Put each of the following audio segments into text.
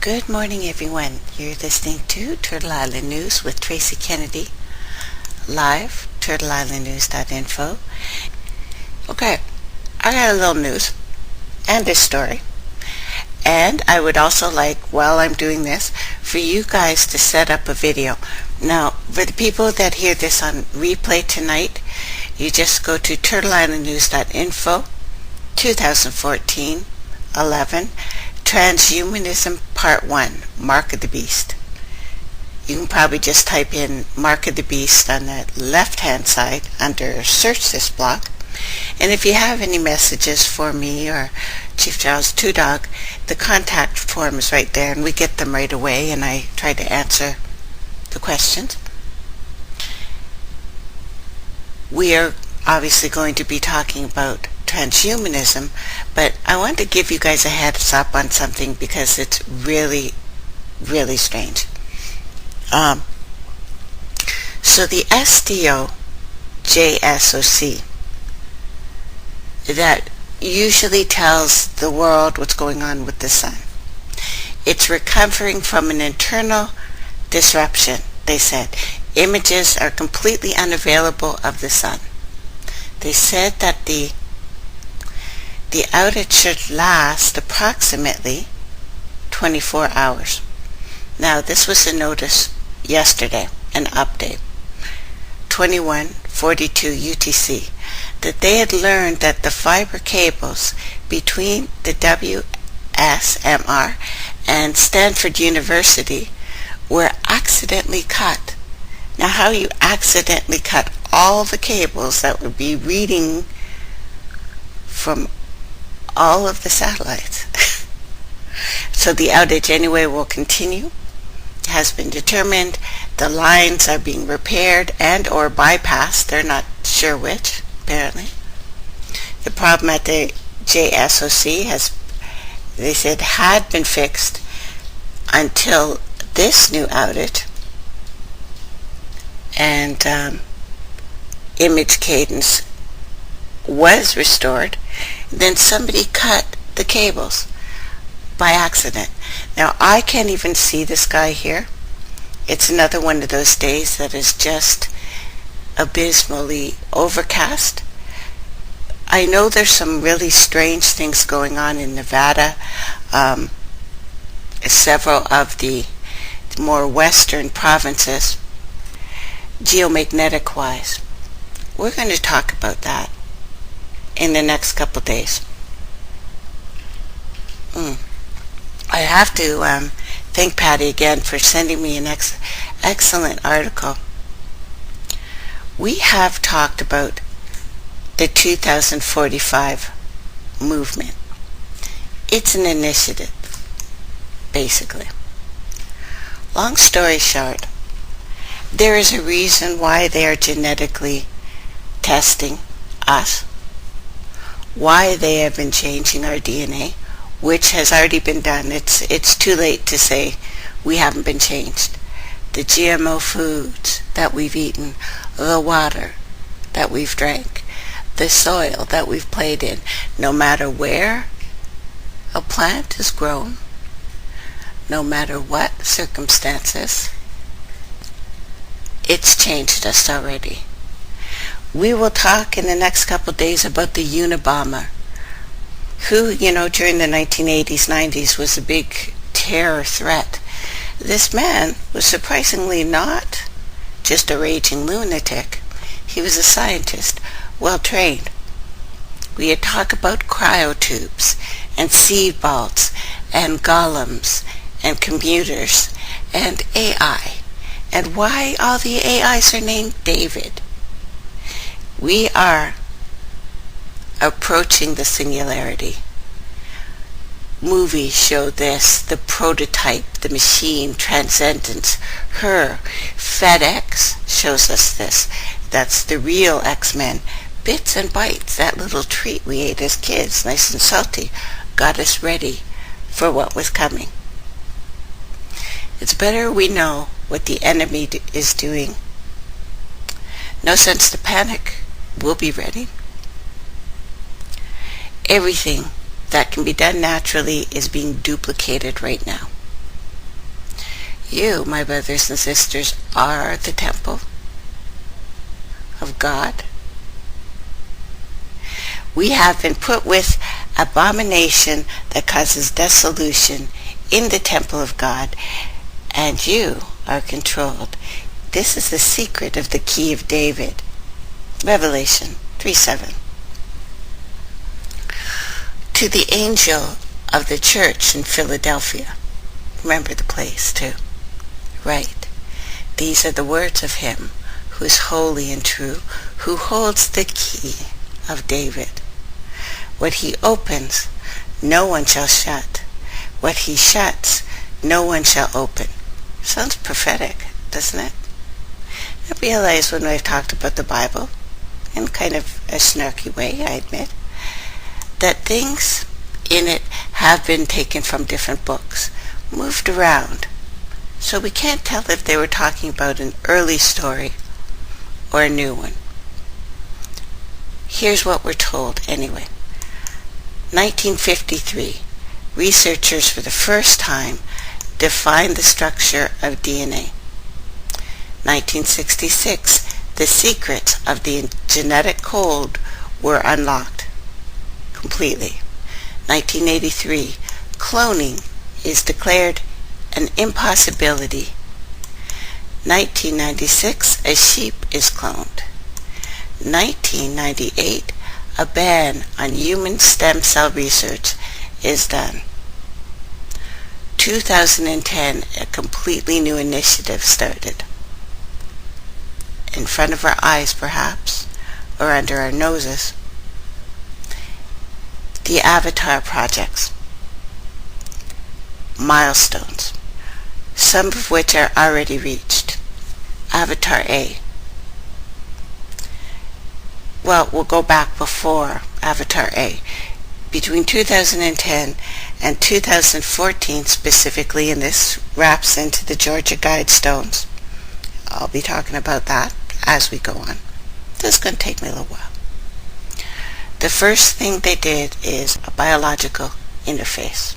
Good morning, everyone. You're listening to Turtle Island News with Tracey Kennedy, live, turtleislandnews.info. Okay, I got a little news and a story. And I would also like, while I'm doing this, for you guys to set up a video. Now, for the people that hear this on replay tonight, you just go to turtleislandnews.info, 2014-11, Transhumanism Part 1, Mark of the Beast. You can probably just type in Mark of the Beast on the left-hand side under Search This Blog. And if you have any messages for me or Chief Charles Two Dog, the contact form is right there, and we get them right away, and I try to answer the questions. We are obviously going to be talking about transhumanism, but I want to give you guys a heads up on something because it's really, really strange. So the SDO JSOC that usually tells the world what's going on with the sun. It's recovering from an internal disruption, they said. Images are completely unavailable of the sun. They said that the outage should last approximately 24 hours. Now, this was a notice yesterday, an update, 21:42 UTC, that they had learned that the fiber cables between the WSMR and Stanford University were accidentally cut. Now, how you accidentally cut all the cables that would be reading from all of the satellites. So the outage anyway will continue. Has been determined. The lines are being repaired and or bypassed. They're not sure which, apparently. The problem at the JSOC they said, had been fixed until this new outage, and image cadence was restored. Then somebody cut the cables by accident. Now, I can't even see this guy here. It's another one of those days that is just abysmally overcast. I know there's some really strange things going on in Nevada. Several of the more western provinces, geomagnetic-wise. We're going to talk about that in the next couple days. I have to thank Patty again for sending me an excellent article. We have talked about the 2045 movement. It's an initiative, basically. Long story short, there is a reason why they are genetically testing us, why they have been changing our DNA, which has already been done. It's too late to say we haven't been changed. The GMO foods that we've eaten, the water that we've drank, the soil that we've played in, no matter where a plant is grown, no matter what circumstances, it's changed us already. We will talk in the next couple of days about the Unabomber, who, during the 1980s, 90s was a big terror threat. This man was surprisingly not just a raging lunatic. He was a scientist, well trained. We had talked about cryotubes and seed vaults and golems and computers and AI and why all the AIs are named David. We are approaching the singularity. Movies show this, the prototype, the machine, transcendence, her. FedEx shows us this. That's the real X-Men. Bits and Bites, that little treat we ate as kids, nice and salty, got us ready for what was coming. It's better we know what the enemy is doing. No sense to panic. We'll be ready. Everything that can be done naturally is being duplicated right now. You, my brothers and sisters, are the temple of God. We have been put with abomination that causes dissolution in the temple of God, and you are controlled. This is the secret of the key of David. Revelation 3:7. To the angel of the church in Philadelphia. Remember the place too. Right. These are the words of him who is holy and true, who holds the key of David. What he opens, no one shall shut. What he shuts, no one shall open. Sounds prophetic, doesn't it? I realize when I've talked about the Bible, in kind of a snarky way, I admit, that things in it have been taken from different books, moved around. So we can't tell if they were talking about an early story or a new one. Here's what we're told anyway. 1953, researchers for the first time defined the structure of DNA. 1966, the secrets of the genetic code were unlocked completely. 1983, cloning is declared an impossibility. 1996, a sheep is cloned. 1998, a ban on human stem cell research is done. 2010, a completely new initiative started. In front of our eyes, perhaps, or under our noses. The Avatar projects. Milestones, some of which are already reached. Avatar A. Well, we'll go back before Avatar A. Between 2010 and 2014 specifically, and this wraps into the Georgia Guidestones. I'll be talking about that as we go on. This is going to take me a little while. The first thing they did is a biological interface.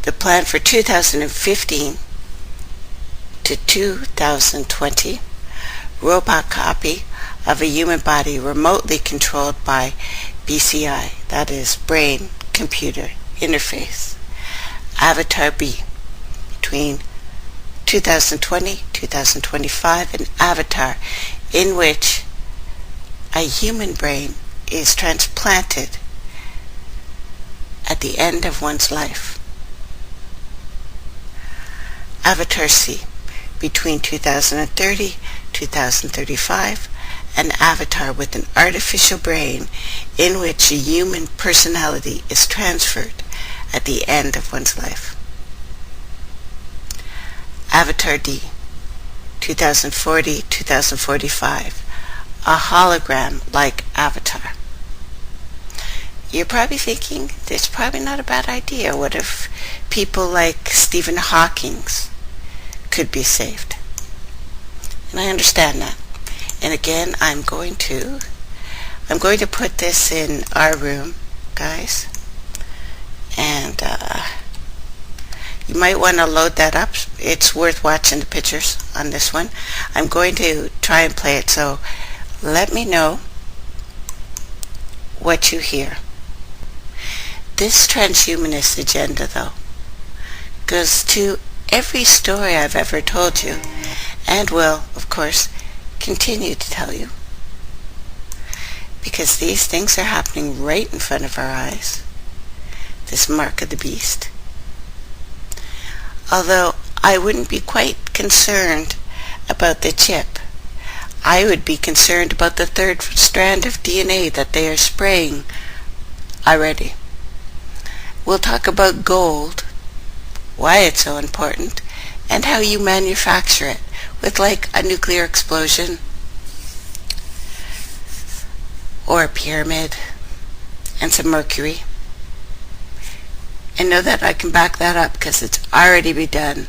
The plan for 2015 to 2020, robot copy of a human body remotely controlled by BCI, that is brain computer interface. Avatar B, between 2020, 2025, an avatar in which a human brain is transplanted at the end of one's life. Avatar C, between 2030, 2035, an avatar with an artificial brain in which a human personality is transferred at the end of one's life. Avatar D, 2040, 2045, a hologram-like avatar. You're probably thinking, it's probably not a bad idea. What if people like Stephen Hawking could be saved? And I understand that. And again, I'm going to put this in our room, guys. And you might want to load that up. It's worth watching the pictures on this one. I'm going to try and play it, so let me know what you hear. This transhumanist agenda, though, goes to every story I've ever told you, and will, of course, continue to tell you. Because these things are happening right in front of our eyes. This mark of the beast. Although I wouldn't be quite concerned about the chip. I would be concerned about the third strand of DNA that they are spraying already. We'll talk about gold, why it's so important, and how you manufacture it with like a nuclear explosion or a pyramid and some mercury. And know that I can back that up because it's already been done.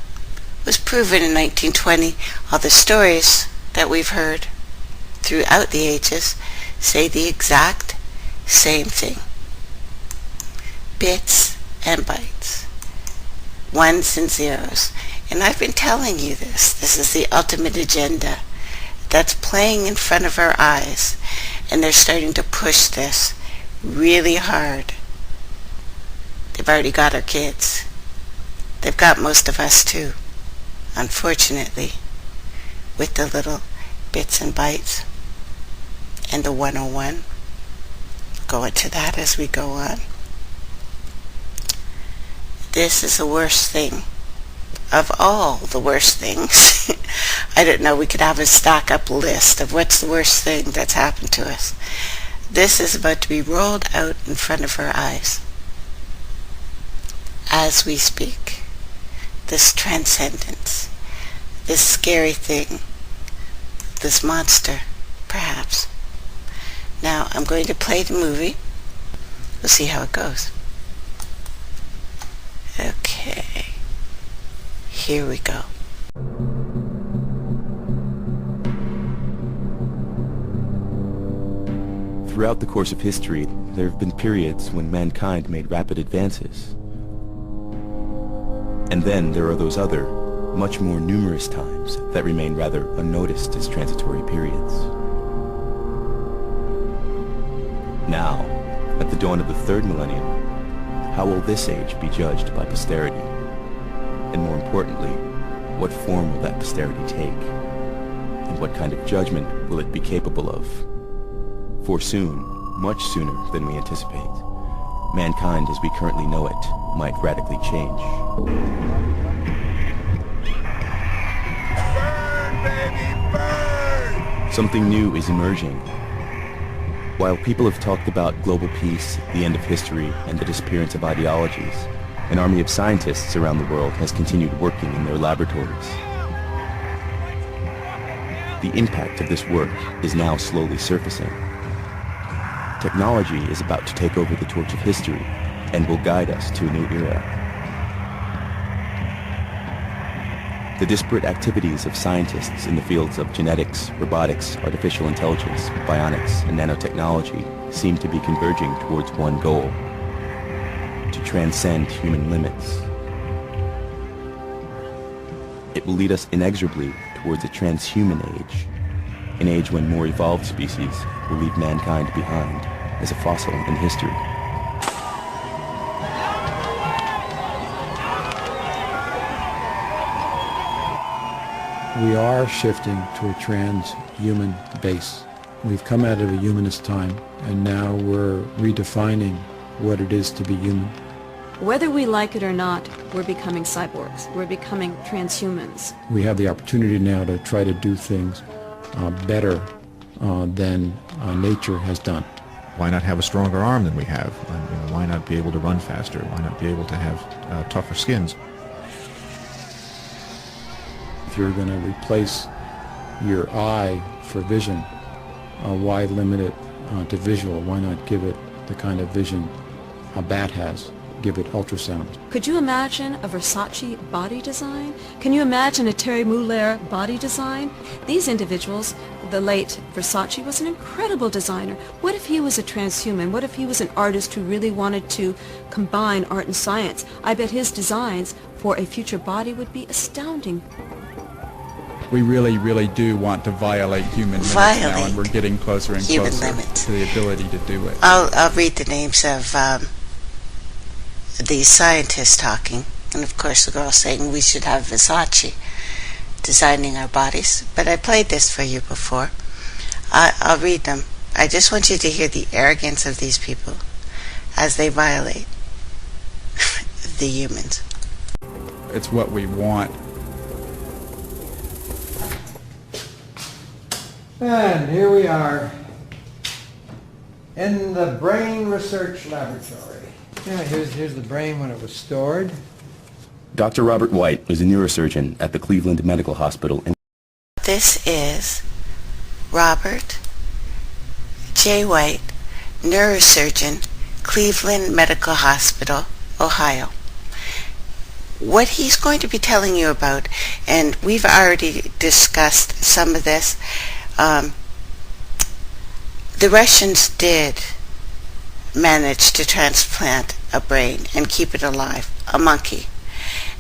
It was proven in 1920. All the stories that we've heard throughout the ages say the exact same thing. Bits and bytes. ones and zeros. And I've been telling you this. This is the ultimate agenda that's playing in front of our eyes. And they're starting to push this really hard. They've already got our kids. They've got most of us too, unfortunately, with the little bits and bytes and the 101. Go into that as we go on. This is the worst thing of all the worst things. I don't know, we could have a stack up list of what's the worst thing that's happened to us. This is about to be rolled out in front of our eyes as we speak. This transcendence, this scary thing, this monster, perhaps. Now, I'm going to play the movie. We'll see how it goes. Okay. Here we go. Throughout the course of history, there have been periods when mankind made rapid advances. And then there are those other, much more numerous times that remain rather unnoticed as transitory periods. Now, at the dawn of the third millennium, how will this age be judged by posterity? And more importantly, what form will that posterity take? And what kind of judgment will it be capable of? For soon, much sooner than we anticipate, mankind as we currently know it might radically change. Burn, baby, burn! Something new is emerging. While people have talked about global peace, the end of history, and the disappearance of ideologies, an army of scientists around the world has continued working in their laboratories. The impact of this work is now slowly surfacing. Technology is about to take over the torch of history and will guide us to a new era. The disparate activities of scientists in the fields of genetics, robotics, artificial intelligence, bionics, and nanotechnology seem to be converging towards one goal: to transcend human limits. It will lead us inexorably towards a transhuman age, an age when more evolved species will leave mankind behind as a fossil in history. We are shifting to a transhuman base. We've come out of a humanist time, and now we're redefining what it is to be human. Whether we like it or not, we're becoming cyborgs. We're becoming transhumans. We have the opportunity now to try to do things better than nature has done. Why not have a stronger arm than we have? Why not be able to run faster? Why not be able to have tougher skins? If you're going to replace your eye for vision, why limit it to visual? Why not give it the kind of vision a bat has? Give it ultrasound. Could you imagine a Versace body design? Can you imagine a Terry Mugler body design? These individuals, the late Versace was an incredible designer. What if he was a transhuman? What if he was an artist who really wanted to combine art and science? I bet his designs for a future body would be astounding. We really, really do want to violate human limits now, and we're getting closer and closer to the ability to do it. I'll read the names of the scientists talking, and of course the girl saying we should have Versace designing our bodies. But I played this for you before. I'll read them. I just want you to hear the arrogance of these people as they violate the humans. It's what we want. And here we are in the brain research laboratory. Yeah, here's the brain when it was stored. Dr. Robert White was a neurosurgeon at the Cleveland Medical Hospital. This is Robert J. White, neurosurgeon, Cleveland Medical Hospital, Ohio. What he's going to be telling you about, and we've already discussed some of this, the Russians did manage to transplant a brain and keep it alive, a monkey.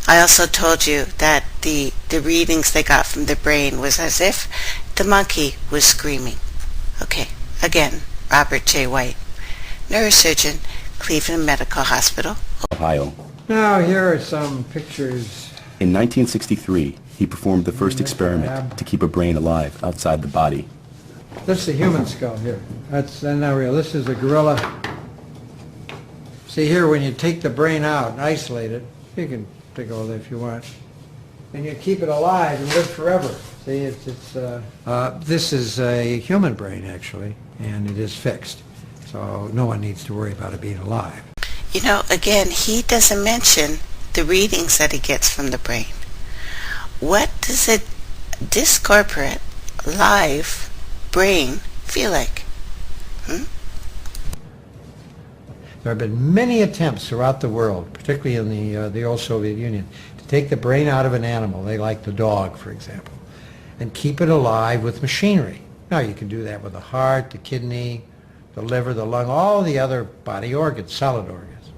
I also told you that the readings they got from the brain was as if the monkey was screaming. Okay, again, Robert J. White, neurosurgeon, Cleveland Medical Hospital, Ohio. Now here are some pictures. In 1963, he performed the first experiment to keep a brain alive outside the body. This is a human skull here. That's not real. This is a gorilla. See here, when you take the brain out and isolate it, you can take all that if you want, and you keep it alive and live forever. See, this is a human brain actually, and it is fixed, so no one needs to worry about it being alive. You know, again, he doesn't mention the readings that he gets from the brain. What does a discorporate, live brain feel like? There have been many attempts throughout the world, particularly in the old Soviet Union, to take the brain out of an animal, they like the dog, for example, and keep it alive with machinery. Now, you can do that with the heart, the kidney, the liver, the lung, all the other body organs, solid organs.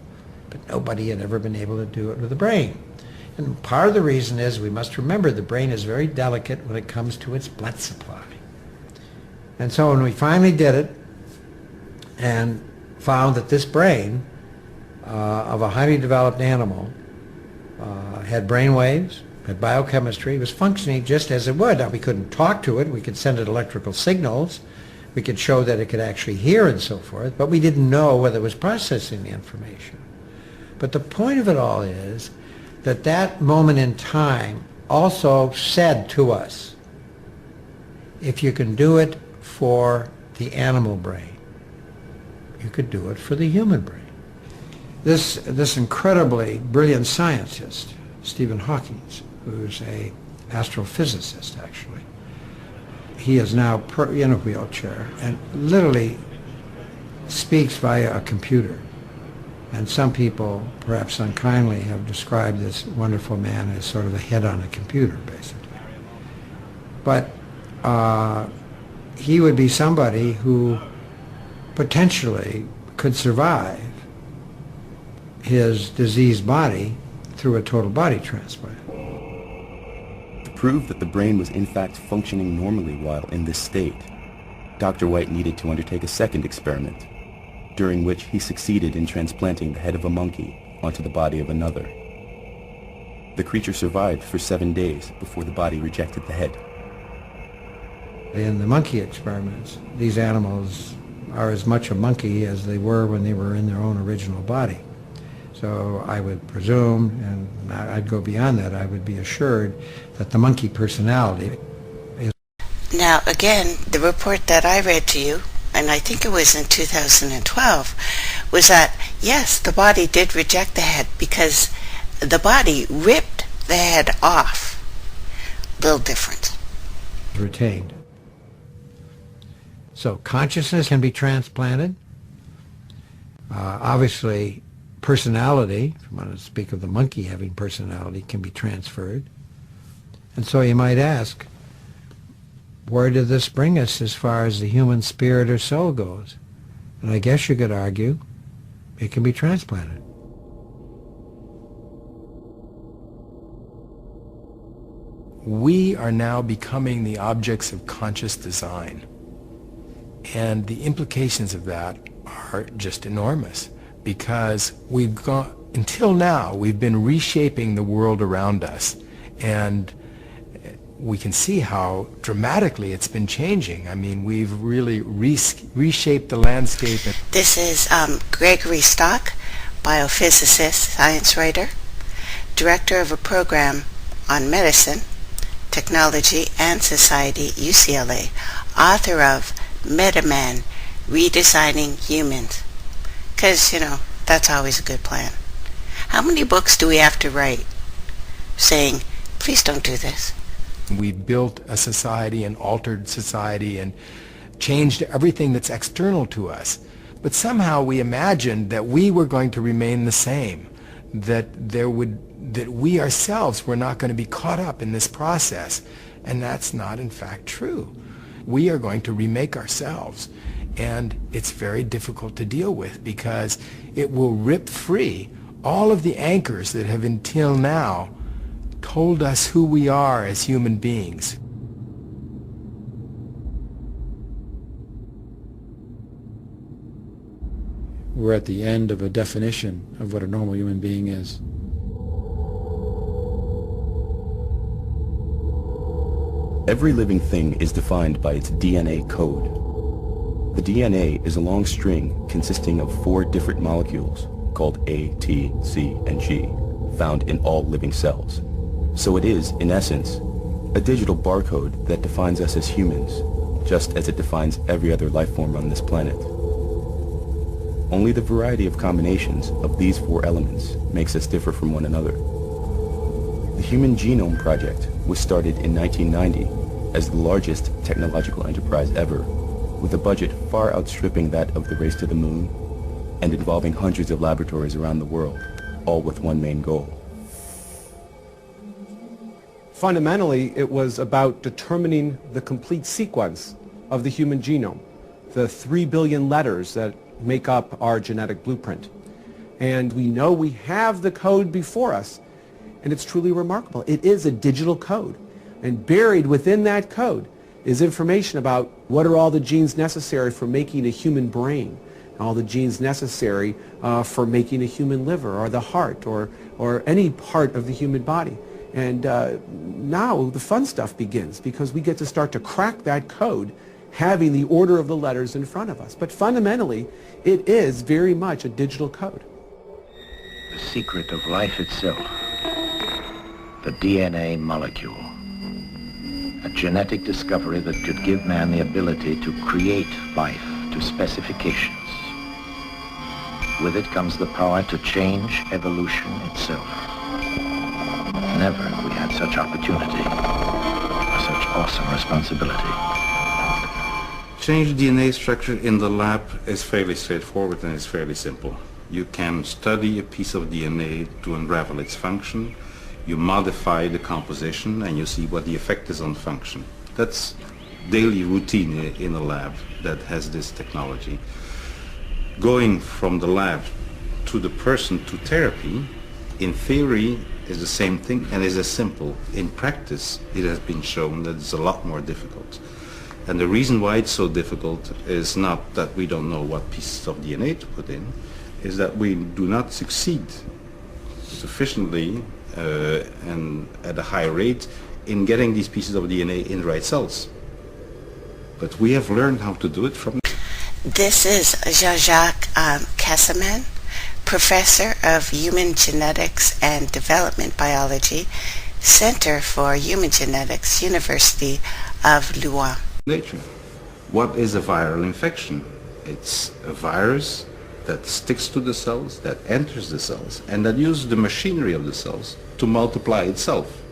But nobody had ever been able to do it with the brain. And part of the reason is we must remember the brain is very delicate when it comes to its blood supply. And so when we finally did it and found that this brain of a highly developed animal had brain waves, had biochemistry, was functioning just as it would. Now, we couldn't talk to it, we could send it electrical signals, we could show that it could actually hear and so forth, but we didn't know whether it was processing the information. But the point of it all is that that moment in time also said to us, if you can do it for the animal brain, you could do it for the human brain. This incredibly brilliant scientist, Stephen Hawking, who's an astrophysicist actually, he is now in a wheelchair and literally speaks via a computer. And some people, perhaps unkindly, have described this wonderful man as sort of a head on a computer, basically. But he would be somebody who potentially could survive his diseased body through a total body transplant. To prove that the brain was in fact functioning normally while in this state, Dr. White needed to undertake a second experiment, during which he succeeded in transplanting the head of a monkey onto the body of another. The creature survived for 7 days before the body rejected the head. In the monkey experiments, these animals are as much a monkey as they were when they were in their own original body. So I would presume, and I'd go beyond that, I would be assured that the monkey personality is... Now, again, the report that I read to you, and I think it was in 2012, was that, yes, the body did reject the head because the body ripped the head off. Little difference. Retained. So consciousness can be transplanted. Obviously, personality, if you want to speak of the monkey having personality, can be transferred. And so you might ask, where did this bring us as far as the human spirit or soul goes? And I guess you could argue it can be transplanted. We are now becoming the objects of conscious design. And the implications of that are just enormous, because we've gone, until now, we've been reshaping the world around us. And we can see how dramatically it's been changing. I mean, we've really reshaped the landscape. This is Gregory Stock, biophysicist, science writer, director of a program on medicine, technology, and society, UCLA, author of Metaman, Redesigning Humans. Because, you know, that's always a good plan. How many books do we have to write saying, please don't do this? We've built a society, an altered society, and changed everything that's external to us. But somehow we imagined that we were going to remain the same, that we ourselves were not going to be caught up in this process. And that's not, in fact, true. We are going to remake ourselves. And it's very difficult to deal with because it will rip free all of the anchors that have until now told us who we are as human beings. We're at the end of a definition of what a normal human being is. Every living thing is defined by its DNA code. The DNA is a long string consisting of 4 different molecules called A, T, C, and G, found in all living cells. So it is, in essence, a digital barcode that defines us as humans, just as it defines every other life form on this planet. Only the variety of combinations of these 4 elements makes us differ from one another. The Human Genome Project was started in 1990 as the largest technological enterprise ever, with a budget far outstripping that of the race to the moon and involving hundreds of laboratories around the world, all with one main goal. Fundamentally, it was about determining the complete sequence of the human genome, the 3 billion letters that make up our genetic blueprint. And we know we have the code before us, and it's truly remarkable. It is a digital code, and buried within that code is information about what are all the genes necessary for making a human brain, all the genes necessary for making a human liver or the heart or any part of the human body. And now the fun stuff begins, because we get to start to crack that code, having the order of the letters in front of us. But fundamentally, it is very much a digital code. The secret of life itself, the DNA molecule, a genetic discovery that could give man the ability to create life to specifications. With it comes the power to change evolution itself. Never have we had such opportunity, or such awesome responsibility. Change DNA structure in the lab is fairly straightforward and it's fairly simple. You can study a piece of DNA to unravel its function. You modify the composition and you see what the effect is on function. That's daily routine in a lab that has this technology. Going from the lab to the person to therapy, in theory, is the same thing and is as simple. In practice, it has been shown that it's a lot more difficult. And the reason why it's so difficult is not that we don't know what pieces of DNA to put in, is that we do not succeed sufficiently and at a high rate in getting these pieces of DNA in the right cells. But we have learned how to do it from... This is Jean-Jacques Kesselman, Professor of Human Genetics and Development Biology, Center for Human Genetics, University of Louvain. Nature. What is a viral infection? It's a virus that sticks to the cells, that enters the cells, and that uses the machinery of the cells to multiply itself.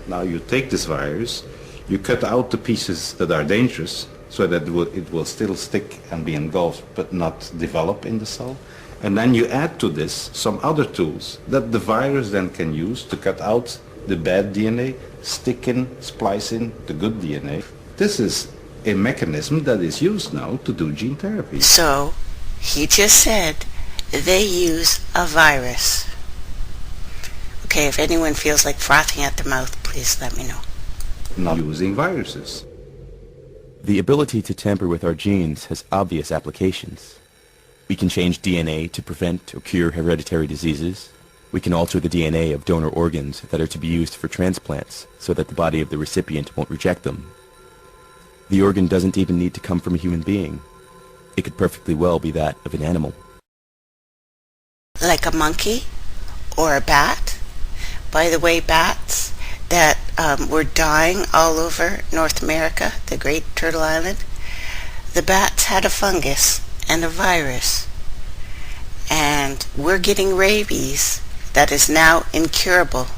Now you take this virus, you cut out the pieces that are dangerous, so that it will still stick and be engulfed but not develop in the cell. And then you add to this some other tools that the virus then can use to cut out the bad DNA, stick in, splice in the good DNA. This is a mechanism that is used now to do gene therapy. So, he just said they use a virus. Okay, if anyone feels like frothing at the mouth, please let me know. Not using viruses. The ability to tamper with our genes has obvious applications. We can change DNA to prevent or cure hereditary diseases. We can alter the DNA of donor organs that are to be used for transplants so that the body of the recipient won't reject them. The organ doesn't even need to come from a human being. It could perfectly well be that of an animal. Like a monkey or a bat. By the way, bats that were dying all over North America, the Great Turtle Island, the bats had a fungus and a virus. And we're getting rabies that is now incurable.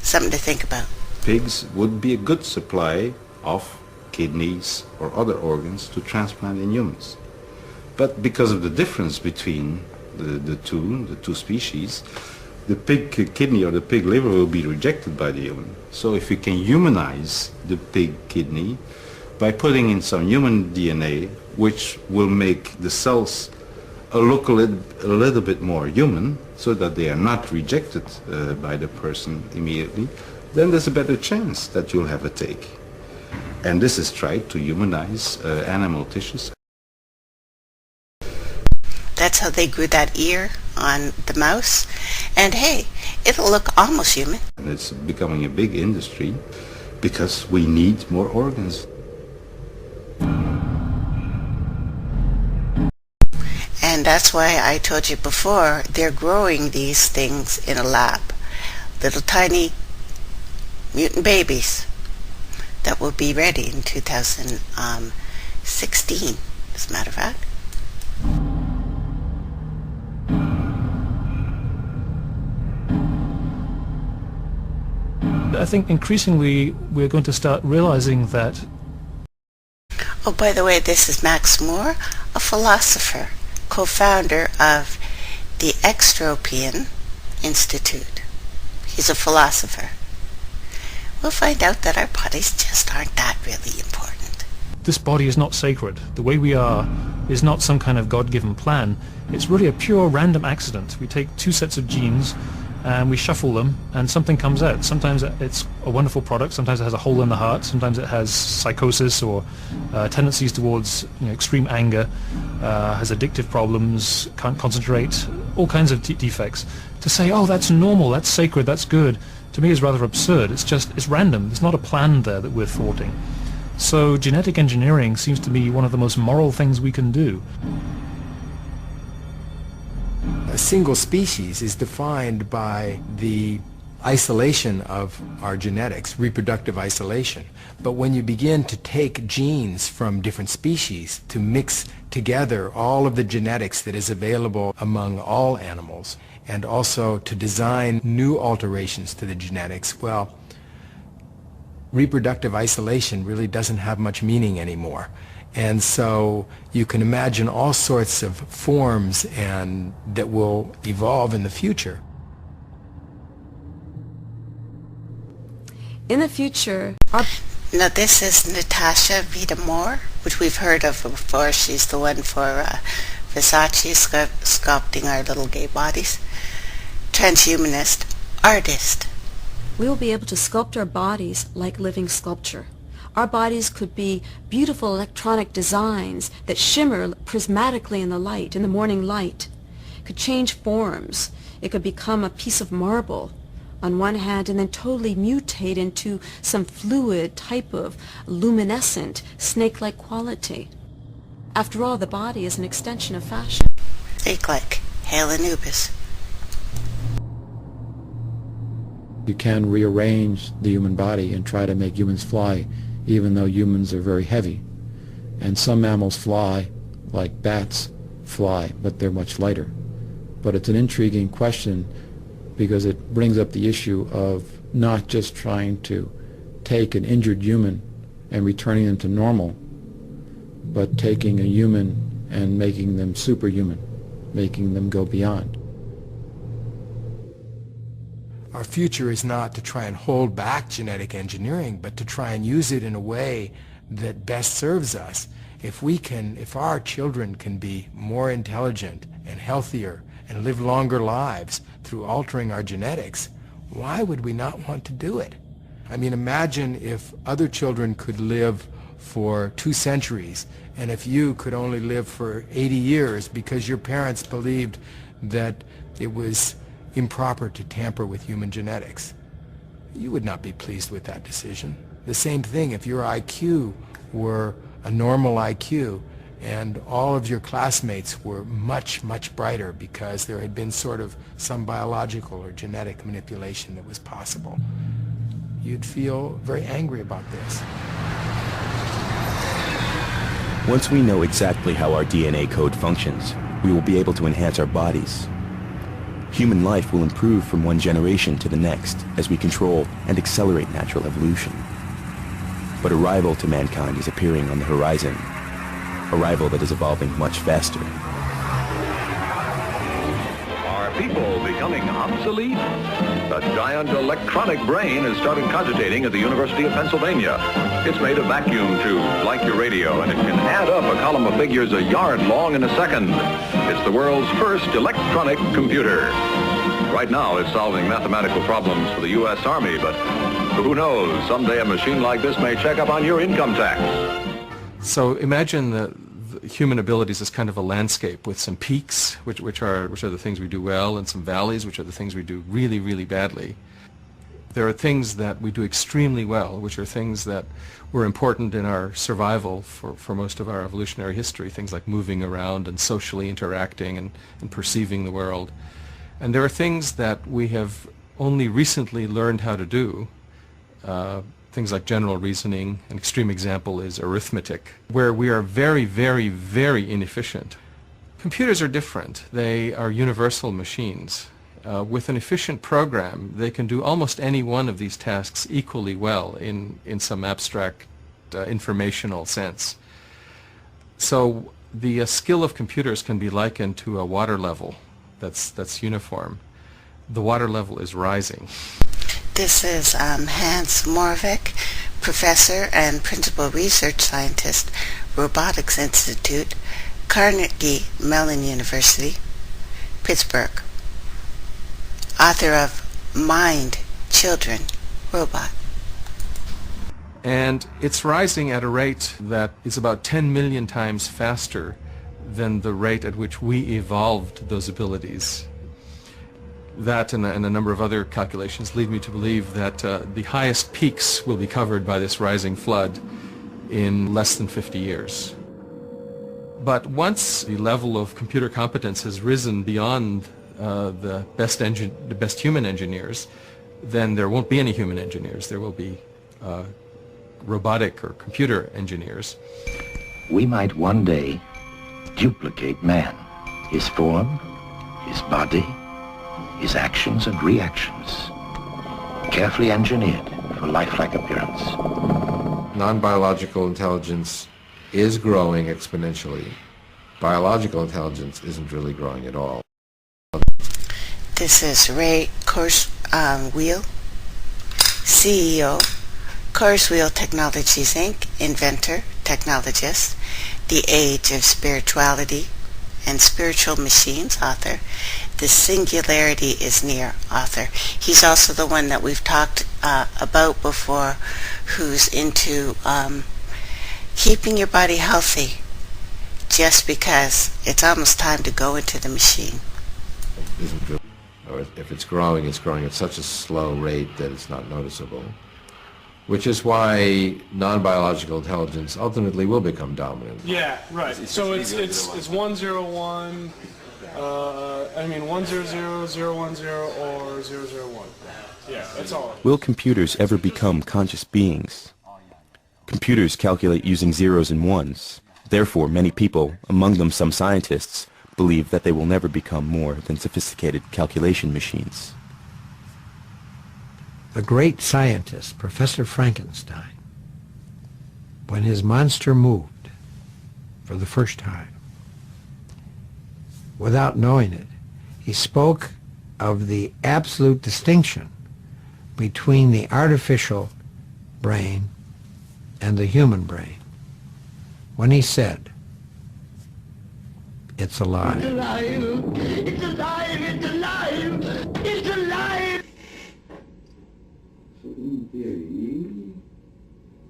Something to think about. Pigs would be a good supply of kidneys or other organs to transplant in humans. But because of the difference between the two species, the pig kidney or the pig liver will be rejected by the human. So if we can humanize the pig kidney by putting in some human DNA, which will make the cells look a little bit more human, so that they are not rejected by the person immediately, then there's a better chance that you'll have a take. And this is tried to humanize animal tissues. That's how they grew that ear on the mouse. And hey, it'll look almost human. And it's becoming a big industry because we need more organs. And that's why I told you before, they're growing these things in a lab. Little tiny mutant babies that will be ready in 2016, as a matter of fact. I think increasingly we're going to start realizing that... Oh, by the way, this is Max Moore, a philosopher, co-founder of the Extropian Institute. He's a philosopher. We'll find out that our bodies just aren't that really important. This body is not sacred. The way we are is not some kind of God-given plan. It's really a pure random accident. We take two sets of genes and we shuffle them and something comes out. Sometimes it's a wonderful product, sometimes it has a hole in the heart, sometimes it has psychosis or tendencies towards extreme anger, has addictive problems, can't concentrate, all kinds of defects. To say, oh, that's normal, that's sacred, that's good, to me is rather absurd. It's random. There's not a plan there that we're thwarting. So genetic engineering seems to me one of the most moral things we can do. A single species is defined by the isolation of our genetics, reproductive isolation. But when you begin to take genes from different species to mix together all of the genetics that is available among all animals, and also to design new alterations to the genetics, well, reproductive isolation really doesn't have much meaning anymore. And so you can imagine all sorts of forms and that will evolve in the future. In the future, Now this is Natasha Vita-Moore, which we've heard of before. She's the one for Versace, sculpting our little gay bodies. Transhumanist, artist. we will be able to sculpt our bodies like living sculpture. Our bodies could be beautiful electronic designs that shimmer prismatically in the light, in the morning light. It could change forms. It could become a piece of marble on one hand and then totally mutate into some fluid type of luminescent, snake-like quality. After all, the body is an extension of fashion. Snake-like. Hail Anubis. You can rearrange the human body and try to make humans fly, even though humans are very heavy. And some mammals fly, like bats fly, but they're much lighter. But it's an intriguing question because it brings up the issue of not just trying to take an injured human and returning them to normal, but taking a human and making them superhuman, making them go beyond. Our future is not to try and hold back genetic engineering, but to try and use it in a way that best serves us. If our children can be more intelligent and healthier and live longer lives through altering our genetics, why would we not want to do it? I mean, imagine if other children could live for 2 centuries, and if you could only live for 80 years because your parents believed that it was improper to tamper with human genetics. You would not be pleased with that decision. The same thing if your IQ were a normal IQ and all of your classmates were much, much brighter because there had been sort of some biological or genetic manipulation that was possible. You'd feel very angry about this. Once we know exactly how our DNA code functions, we will be able to enhance our bodies. Human life will improve from one generation to the next as we control and accelerate natural evolution. But a rival to mankind is appearing on the horizon, a rival that is evolving much faster. Our people becoming obsolete? A giant electronic brain is starting cogitating at the University of Pennsylvania. It's made of vacuum tubes like your radio, and it can add up a column of figures a yard long in a second. It's the world's first electronic computer. Right now, it's solving mathematical problems for the U.S. Army, but who knows? Someday a machine like this may check up on your income tax. So imagine the human abilities as kind of a landscape with some peaks, which are the things we do well, and some valleys, which are the things we do really, really badly. There are things that we do extremely well, which are things that were important in our survival for most of our evolutionary history, things like moving around and socially interacting and perceiving the world. And there are things that we have only recently learned how to do, things like general reasoning. An extreme example is arithmetic, where we are very, very, very inefficient. Computers are different. They are universal machines. With an efficient program, they can do almost any one of these tasks equally well in some abstract informational sense. So the skill of computers can be likened to a water level that's uniform. The water level is rising. This is Hans Moravec, professor and principal research scientist, Robotics Institute, Carnegie Mellon University, Pittsburgh. Author of Mind, Children, Robot. And it's rising at a rate that is about 10 million times faster than the rate at which we evolved those abilities. That and a number of other calculations lead me to believe that the highest peaks will be covered by this rising flood in less than 50 years. But once the level of computer competence has risen beyond the best human engineers, then there won't be any human engineers. There will be robotic or computer engineers. We might one day duplicate man, his form, his body, his actions and reactions, carefully engineered for lifelike appearance. Non-biological intelligence is growing exponentially. Biological intelligence isn't really growing at all. This is Ray Kurzweil, CEO, Kurzweil Technologies Inc., inventor, technologist, The Age of Spirituality and Spiritual Machines author, The Singularity is Near author. He's also the one that we've talked about before, who's into keeping your body healthy just because it's almost time to go into the machine. Or if it's growing at such a slow rate that it's not noticeable, which is why non-biological intelligence ultimately will become dominant. Yeah, right. So it's 101, 100, 010, or 001. Yeah, that's all. Will computers ever become conscious beings? Computers calculate using zeros and ones. Therefore, many people, among them some scientists, believe that they will never become more than sophisticated calculation machines. The great scientist, Professor Frankenstein, when his monster moved for the first time, without knowing it, he spoke of the absolute distinction between the artificial brain and the human brain when he said, "It's alive." It's alive! It's alive! It's alive! It's alive! In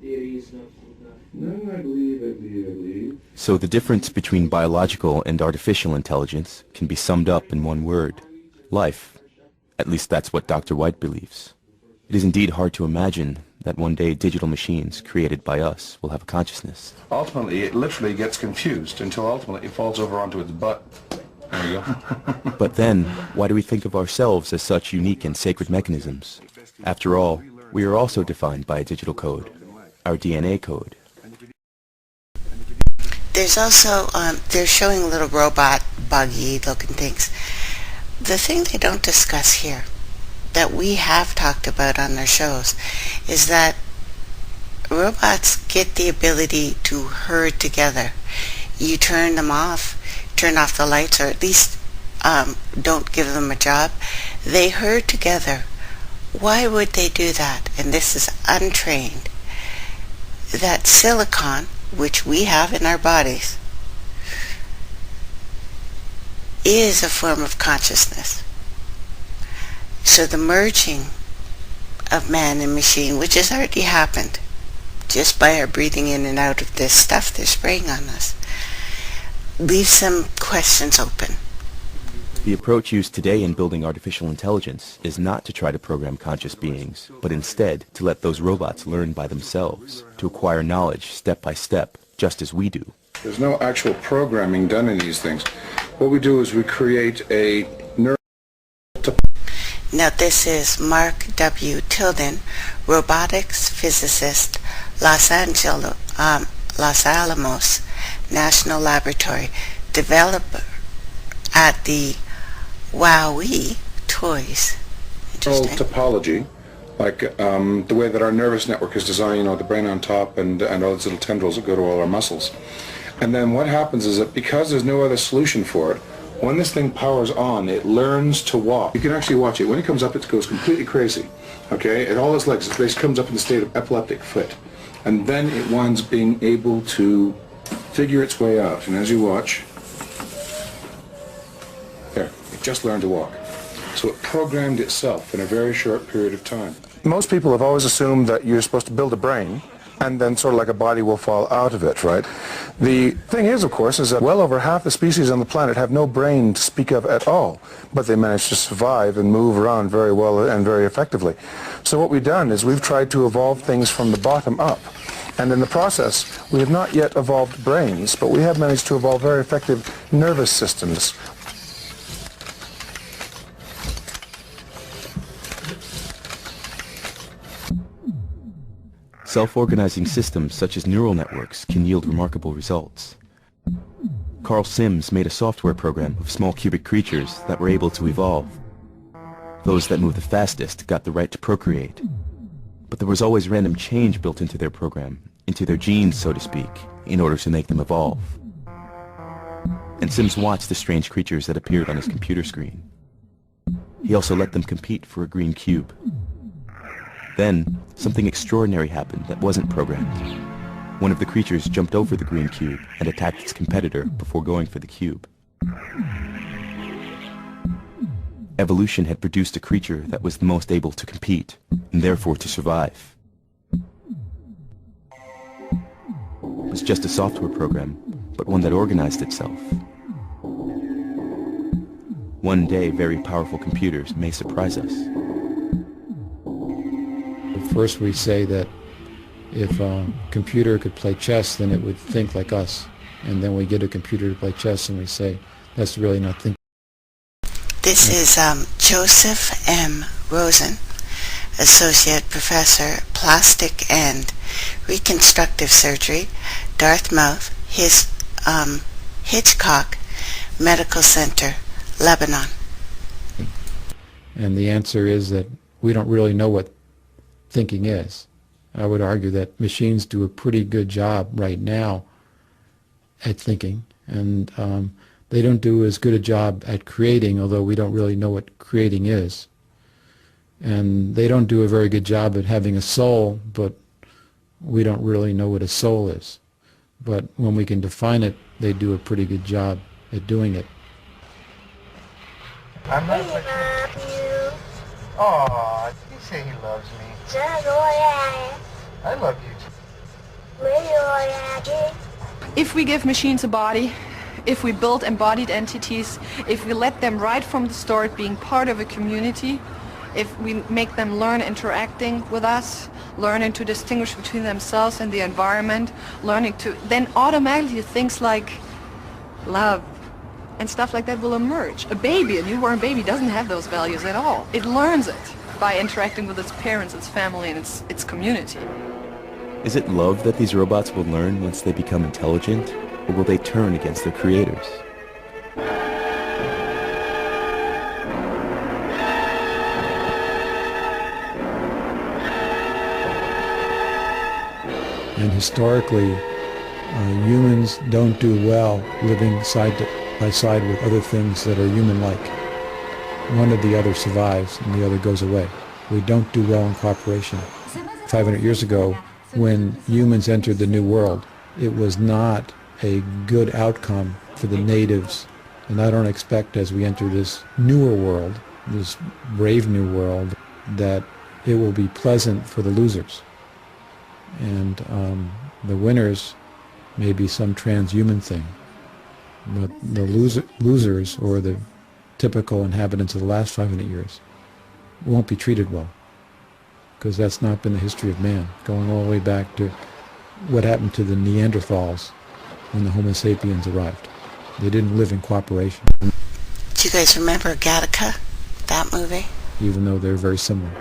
theory is not enough. No, I believe. So the difference between biological and artificial intelligence can be summed up in one word: life. At least that's what Dr. White believes. It is indeed hard to imagine that one day digital machines created by us will have a consciousness. Ultimately, it literally gets confused until ultimately it falls over onto its butt. There you go. But then, why do we think of ourselves as such unique and sacred mechanisms? After all, we are also defined by a digital code, our DNA code. There's also, they're showing little robot buggy looking things. The thing they don't discuss here, that we have talked about on our shows, is that robots get the ability to herd together. You turn them off, turn off the lights, or at least don't give them a job. They herd together. Why would they do that? And this is untrained. That silicon, which we have in our bodies, is a form of consciousness. So the merging of man and machine, which has already happened, just by our breathing in and out of this stuff they're spraying on us, leaves some questions open. The approach used today in building artificial intelligence is not to try to program conscious beings, but instead to let those robots learn by themselves, to acquire knowledge step by step, just as we do. There's no actual programming done in these things. What we do is we create a neural... Now this is Mark W. Tilden, robotics physicist, Los Alamos National Laboratory, developer at the WowWee toys. Interesting. Topology, like the way that our nervous network is designed, you know, the brain on top and all those little tendrils that go to all our muscles. And then what happens is that because there's no other solution for it, when this thing powers on, it learns to walk. You can actually watch it. When it comes up, it goes completely crazy. Okay? And all its legs, it basically comes up in the state of epileptic fit. And then it winds being able to figure its way out. And as you watch, there, it just learned to walk. So it programmed itself in a very short period of time. Most people have always assumed that you're supposed to build a brain and then sort of like a body will fall out of it, right? The thing is, of course, is that well over half the species on the planet have no brain to speak of at all, but they manage to survive and move around very well and very effectively. So what we've done is we've tried to evolve things from the bottom up. And in the process, we have not yet evolved brains, but we have managed to evolve very effective nervous systems. Self-organizing systems such as neural networks can yield remarkable results. Carl Sims made a software program of small cubic creatures that were able to evolve. Those that moved the fastest got the right to procreate. But there was always random change built into their program, into their genes, so to speak, in order to make them evolve. And Sims watched the strange creatures that appeared on his computer screen. He also let them compete for a green cube. Then, something extraordinary happened that wasn't programmed. One of the creatures jumped over the green cube and attacked its competitor before going for the cube. Evolution had produced a creature that was the most able to compete, and therefore to survive. It was just a software program, but one that organized itself. One day, very powerful computers may surprise us. First we say that if a computer could play chess, then it would think like us. And then we get a computer to play chess and we say, that's really not thinking. This is Joseph M. Rosen, Associate Professor, Plastic and Reconstructive Surgery, Dartmouth, Hitchcock Medical Center, Lebanon. And the answer is that we don't really know what thinking is. I would argue that machines do a pretty good job right now at thinking, and they don't do as good a job at creating, although we don't really know what creating is. And they don't do a very good job at having a soul, but we don't really know what a soul is. But when we can define it, they do a pretty good job at doing it. I'm not love you. Aw, he say he loves me. I love you. If we give machines a body, if we build embodied entities, if we let them right from the start being part of a community, if we make them learn interacting with us, learning to distinguish between themselves and the environment, learning to, then automatically things like love and stuff like that will emerge. A baby, a newborn baby, doesn't have those values at all. It learns it by interacting with its parents, its family, and its community. Is it love that these robots will learn once they become intelligent, or will they turn against their creators? And historically, humans don't do well living by side with other things that are human-like. One or the other survives and the other goes away. We don't do well in cooperation. 500 years ago, when humans entered the New World, it was not a good outcome for the natives. And I don't expect as we enter this newer world, this brave new world, that it will be pleasant for the losers. And the winners may be some transhuman thing. But the losers, or the typical inhabitants of the last 500 years, won't be treated well, because that's not been the history of man, going all the way back to what happened to the Neanderthals when the Homo sapiens arrived. They didn't live in cooperation. Do you guys remember Gattaca, that movie? Even though they're very similar.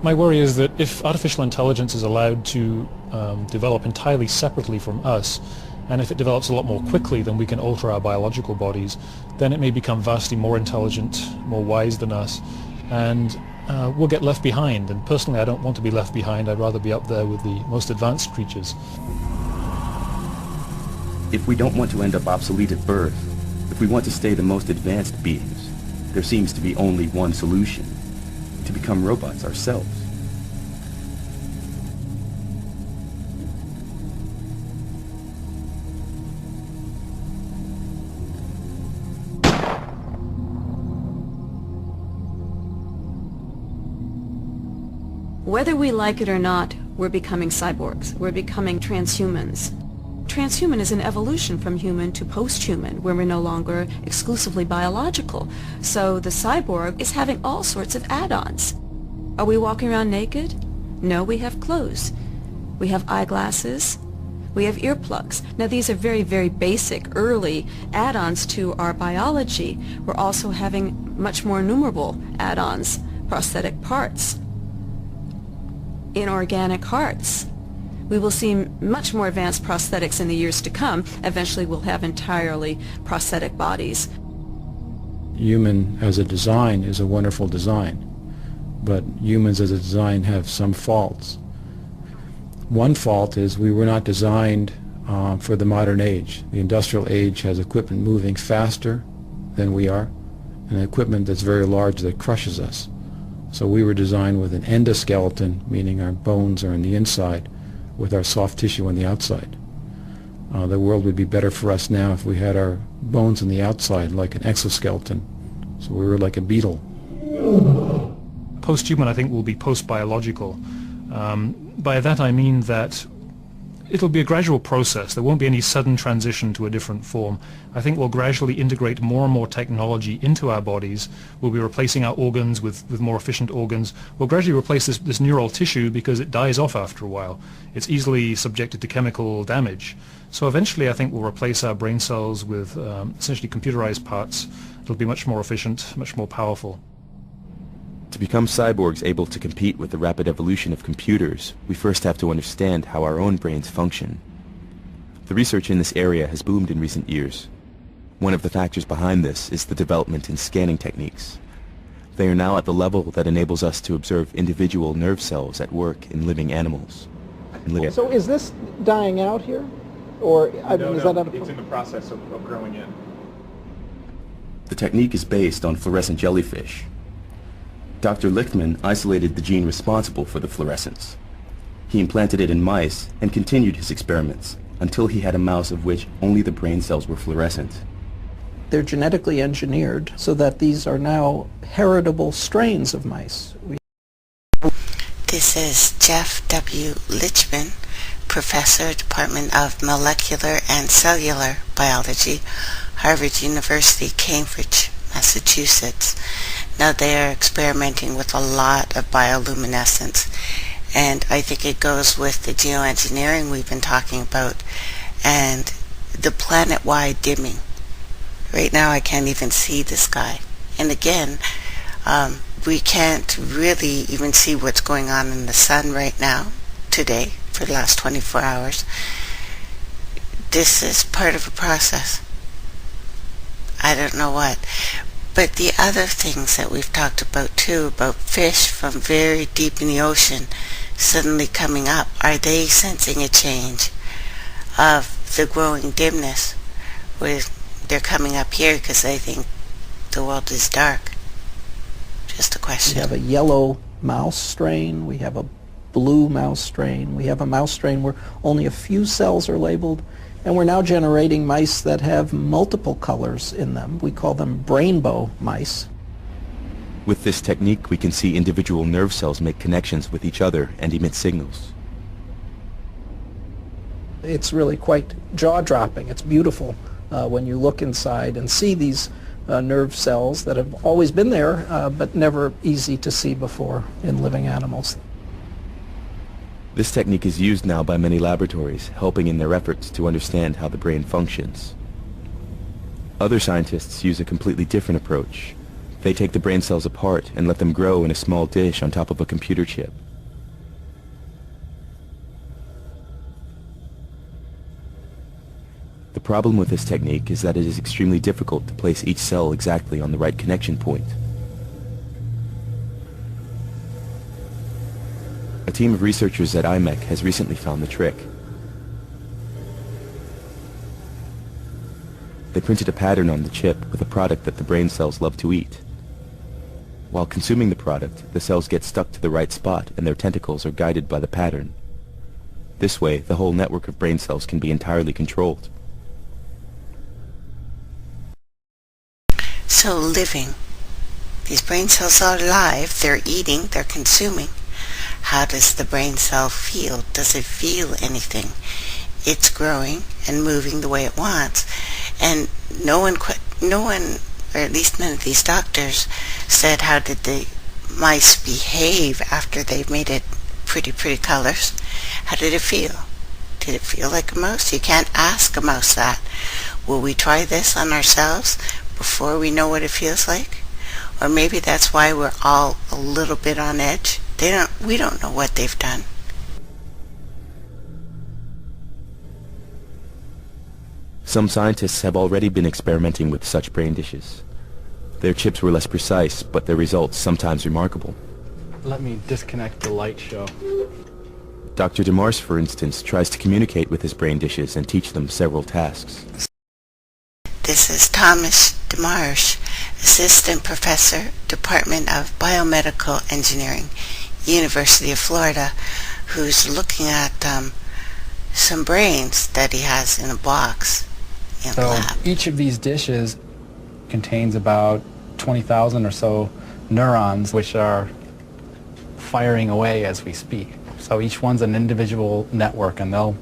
My worry is that if artificial intelligence is allowed to develop entirely separately from us, and if it develops a lot more quickly than we can alter our biological bodies, then it may become vastly more intelligent, more wise than us, and we'll get left behind. And personally, I don't want to be left behind. I'd rather be up there with the most advanced creatures. If we don't want to end up obsolete at birth, if we want to stay the most advanced beings, there seems to be only one solution: to become robots ourselves. Whether we like it or not, we're becoming cyborgs. We're becoming transhumans. Transhuman is an evolution from human to post-human, where we're no longer exclusively biological. So the cyborg is having all sorts of add-ons. Are we walking around naked? No, we have clothes. We have eyeglasses. We have earplugs. Now these are very, very basic, early add-ons to our biology. We're also having much more innumerable add-ons, prosthetic parts, inorganic hearts. We will see much more advanced prosthetics in the years to come. Eventually we'll have entirely prosthetic bodies. Human as a design is a wonderful design, but humans as a design have some faults. One fault is we were not designed for the modern age. The industrial age has equipment moving faster than we are, and equipment that's very large that crushes us. So we were designed with an endoskeleton, meaning our bones are on the inside, with our soft tissue on the outside. The world would be better for us now if we had our bones on the outside like an exoskeleton. So we were like a beetle. Post-human, I think, will be post-biological. By that I mean that it'll be a gradual process. There won't be any sudden transition to a different form. I think we'll gradually integrate more and more technology into our bodies. We'll be replacing our organs with more efficient organs. We'll gradually replace this neural tissue because it dies off after a while. It's easily subjected to chemical damage. So eventually I think we'll replace our brain cells with essentially computerized parts. It'll be much more efficient, much more powerful. To become cyborgs able to compete with the rapid evolution of computers, we first have to understand how our own brains function. The research in this area has boomed in recent years. One of the factors behind this is the development in scanning techniques. They are now at the level that enables us to observe individual nerve cells at work in living animals. So is this dying out here? Or is that not it's in the process of growing in. The technique is based on fluorescent jellyfish. Dr. Lichtman isolated the gene responsible for the fluorescence. He implanted it in mice and continued his experiments until he had a mouse of which only the brain cells were fluorescent. They're genetically engineered so that these are now heritable strains of mice. This is Jeff W. Lichman, Professor, Department of Molecular and Cellular Biology, Harvard University, Cambridge, Massachusetts. Now they are experimenting with a lot of bioluminescence, and I think it goes with the geoengineering we've been talking about and the planet-wide dimming. Right now I can't even see the sky. And again, we can't really even see what's going on in the sun right now, today, for the last 24 hours. This is part of a process. I don't know what. But the other things that we've talked about too, about fish from very deep in the ocean suddenly coming up, are they sensing a change of the growing dimness where they're coming up here because they think the world is dark? Just a question. We have a yellow mouse strain, we have a blue mouse strain, we have a mouse strain where only a few cells are labeled, and we're now generating mice that have multiple colors in them. We call them rainbow mice. With this technique, we can see individual nerve cells make connections with each other and emit signals. It's really quite jaw-dropping. It's beautiful when you look inside and see these nerve cells that have always been there, but never easy to see before in living animals. This technique is used now by many laboratories, helping in their efforts to understand how the brain functions. Other scientists use a completely different approach. They take the brain cells apart and let them grow in a small dish on top of a computer chip. The problem with this technique is that it is extremely difficult to place each cell exactly on the right connection point. A team of researchers at IMEC has recently found the trick. They printed a pattern on the chip with a product that the brain cells love to eat. While consuming the product, the cells get stuck to the right spot and their tentacles are guided by the pattern. This way, the whole network of brain cells can be entirely controlled. So living. These brain cells are alive, they're eating, they're consuming. How does the brain cell feel? Does it feel anything? It's growing and moving the way it wants. And no one, or at least none of these doctors, said how did the mice behave after they made it pretty colors. How did it feel? Did it feel like a mouse? You can't ask a mouse that. Will we try this on ourselves before we know what it feels like? Or maybe that's why we're all a little bit on edge. We don't know what they've done. Some scientists have already been experimenting with such brain dishes. Their chips were less precise, but their results sometimes remarkable. Let me disconnect the light show. Dr. DeMars, for instance, tries to communicate with his brain dishes and teach them several tasks. This is Thomas DeMars, Assistant Professor, Department of Biomedical Engineering, University of Florida, who's looking at some brains that he has in a box in the lab. Each of these dishes contains about 20,000 or so neurons, which are firing away as we speak. So each one's an individual network, and they'll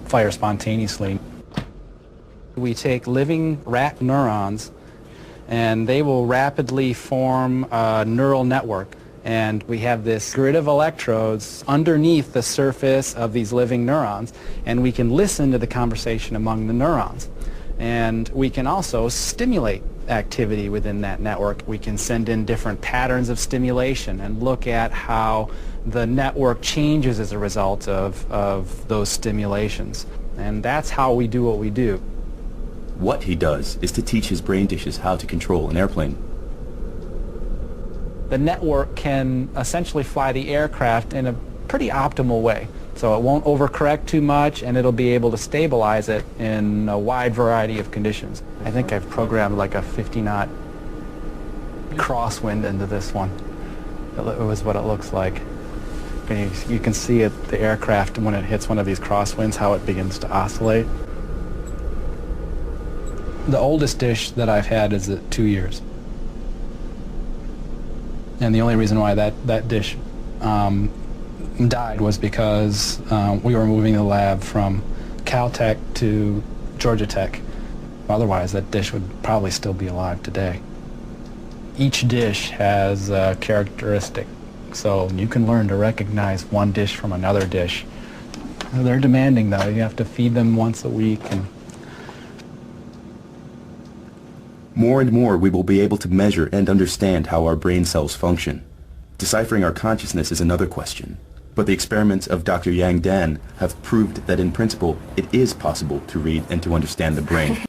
fire spontaneously. We take living rat neurons, and they will rapidly form a neural network. And we have this grid of electrodes underneath the surface of these living neurons, and we can listen to the conversation among the neurons. And we can also stimulate activity within that network. We can send in different patterns of stimulation and look at how the network changes as a result of those stimulations. And that's how we do what we do. What he does is to teach his brain dishes how to control an airplane. The network can essentially fly the aircraft in a pretty optimal way. So it won't overcorrect too much, and it'll be able to stabilize it in a wide variety of conditions. I think I've programmed like a 50-knot crosswind into this one. It was what it looks like. and you can see it, the aircraft, when it hits one of these crosswinds, how it begins to oscillate. The oldest dish that I've had is at 2 years. And the only reason why that dish died was because we were moving the lab from Caltech to Georgia Tech. Otherwise, that dish would probably still be alive today. Each dish has a characteristic, so you can learn to recognize one dish from another dish. They're demanding, though. You have to feed them once a week. And more and more, we will be able to measure and understand how our brain cells function. Deciphering our consciousness is another question. But the experiments of Dr. Yang Dan have proved that in principle, it is possible to read and to understand the brain.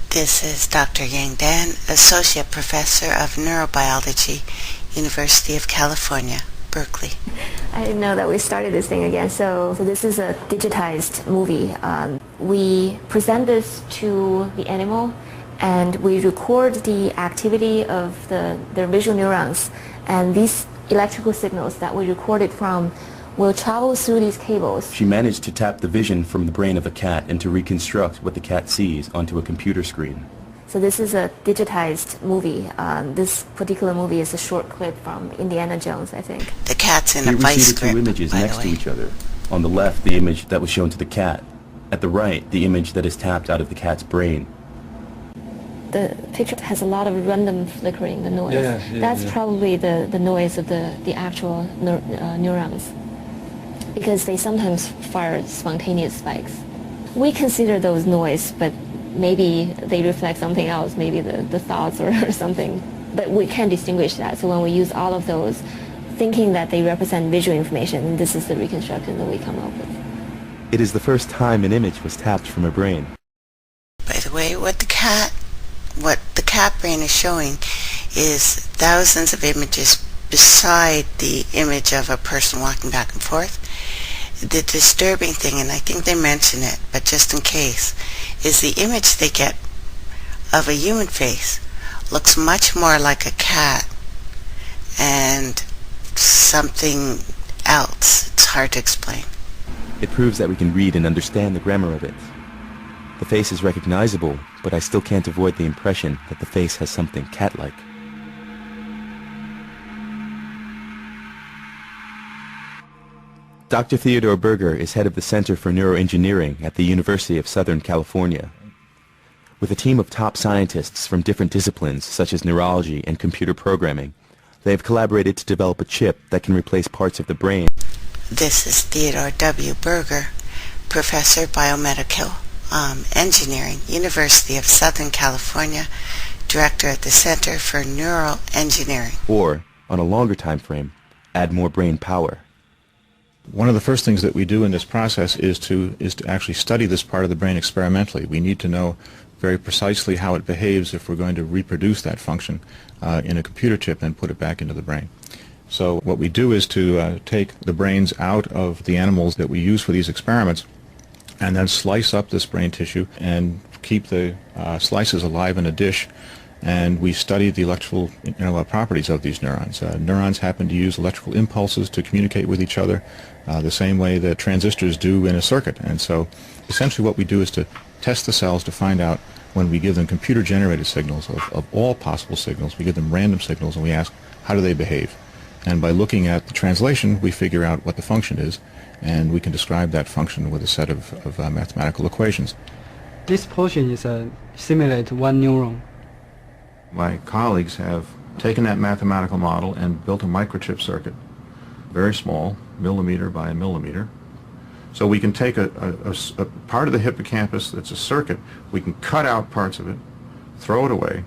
This is Dr. Yang Dan, Associate Professor of Neurobiology, University of California, Berkeley. I didn't know that we started this thing again. So this is a digitized movie. We present this to the animal, and we record the activity of their visual neurons, and these electrical signals that we recorded from will travel through these cables. She managed to tap the vision from the brain of a cat and to reconstruct what the cat sees onto a computer screen. So this is a digitized movie. This particular movie is a short clip from Indiana Jones, I think. The cat's in Here a we vice see the grip, two images by the next to way. each other. On the left, the image that was shown to the cat. At the right, the image that is tapped out of the cat's brain. The picture has a lot of random flickering, the noise. That's probably the noise of the actual neurons, because they sometimes fire spontaneous spikes. We consider those noise, but maybe they reflect something else, maybe the thoughts or something. But we can't distinguish that. So when we use all of those, thinking that they represent visual information, this is the reconstruction that we come up with. It is the first time an image was tapped from a brain. By the way, what the cat brain is showing is thousands of images beside the image of a person walking back and forth. The disturbing thing, and I think they mention it, but just in case, is the image they get of a human face looks much more like a cat and something else. It's hard to explain. It proves that we can read and understand the grammar of it. The face is recognizable, but I still can't avoid the impression that the face has something cat-like. Dr. Theodore Berger is head of the Center for Neuroengineering at the University of Southern California. With a team of top scientists from different disciplines such as neurology and computer programming, they have collaborated to develop a chip that can replace parts of the brain. This is Theodore W. Berger, Professor of Biomedical Engineering, University of Southern California, Director at the Center for Neuroengineering. Or, on a longer time frame, add more brain power. One of the first things that we do in this process is to actually study this part of the brain experimentally. We need to know very precisely how it behaves if we're going to reproduce that function in a computer chip and put it back into the brain. So what we do is to take the brains out of the animals that we use for these experiments and then slice up this brain tissue and keep the slices alive in a dish, and we study the electrical properties of these neurons. Neurons happen to use electrical impulses to communicate with each other the same way that transistors do in a circuit. And so essentially what we do is to test the cells to find out, when we give them computer-generated signals of all possible signals, we give them random signals and we ask, how do they behave? And by looking at the translation, we figure out what the function is, and we can describe that function with a set of mathematical equations. This portion is simulate one neuron. My colleagues have taken that mathematical model and built a microchip circuit, very small, millimeter by a millimeter. So we can take a part of the hippocampus that's a circuit, we can cut out parts of it, throw it away,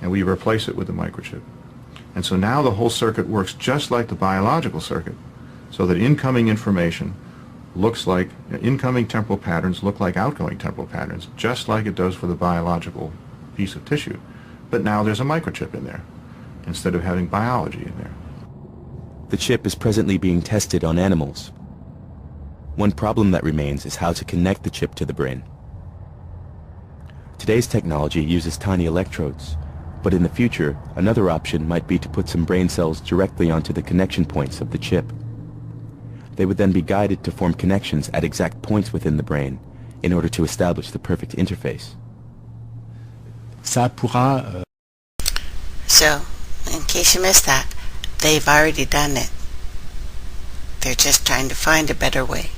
and we replace it with the microchip. And so now the whole circuit works just like the biological circuit, so that incoming information looks like, incoming temporal patterns look like outgoing temporal patterns, just like it does for the biological piece of tissue. But now there's a microchip in there, instead of having biology in there. The chip is presently being tested on animals. One problem that remains is how to connect the chip to the brain. Today's technology uses tiny electrodes, But in the future, another option might be to put some brain cells directly onto the connection points of the chip. They would then be guided to form connections at exact points within the brain in order to establish the perfect interface. Ça pourra, So, in case you missed that, they've already done it. They're just trying to find a better way.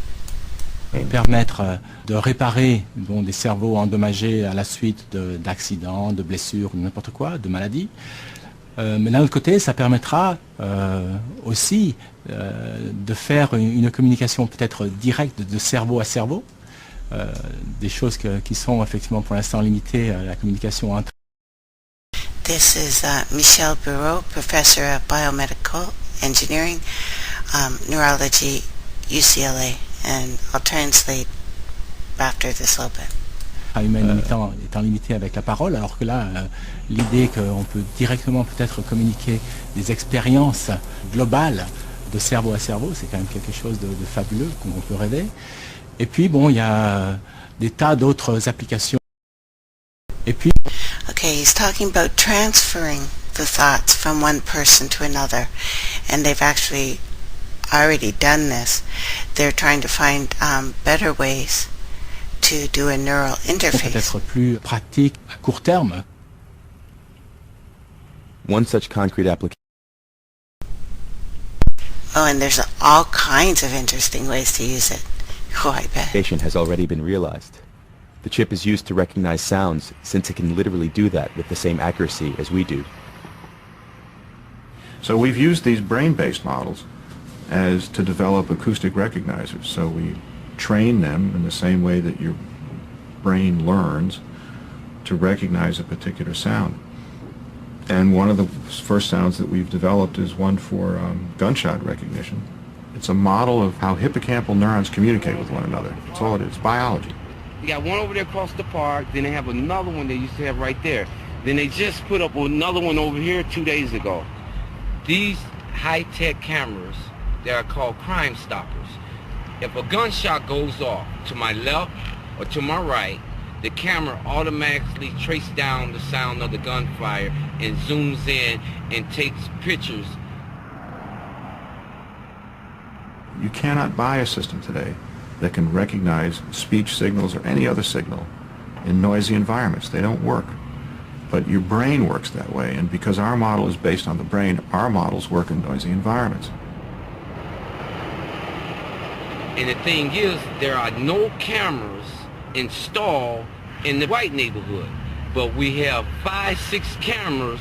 permettre de réparer des cerveaux endommagés à la suite d'accidents, de blessures, n'importe quoi, de maladies. Mais d'un autre côté, ça permettra aussi de faire une communication peut-être directe de cerveau à cerveau, des choses qui sont effectivement pour l'instant limitées à la communication entre. This is Michel Bureau, professor of biomedical engineering, neurology, UCLA, and I'll translate after this a little bit. Humaine étant limité avec la parole, alors que là, l'idée qu'on peut directement peut-être communiquer des expériences globales de cerveau à cerveau, c'est quand même quelque chose de fabuleux qu'on peut rêver. Et puis bon, il y a des tas d'autres applications. Et puis, Okay, he's talking about transferring the thoughts from one person to another, and they've actually already done this. They're trying to find better ways to do a neural interface. Peut-être plus pratique à court terme. One such concrete application And there's all kinds of interesting ways to use it. Oh, I bet. has already been realized. The chip is used to recognize sounds since it can literally do that with the same accuracy as we do. So we've used these brain-based models as to develop acoustic recognizers. So we train them in the same way that your brain learns to recognize a particular sound. And one of the first sounds that we've developed is one for gunshot recognition. It's a model of how hippocampal neurons communicate with one another. That's all it is, biology. You got one over there across the park, then they have another one they used to have right there. Then they just put up another one over here 2 days ago. These high-tech cameras, they are called Crime Stoppers. If a gunshot goes off to my left or to my right, the camera automatically traces down the sound of the gunfire and zooms in and takes pictures. You cannot buy a system today that can recognize speech signals or any other signal in noisy environments. They don't work. But your brain works that way, and because our model is based on the brain, our models work in noisy environments. And the thing is, there are no cameras installed in the white neighborhood, but we have 5, 6 cameras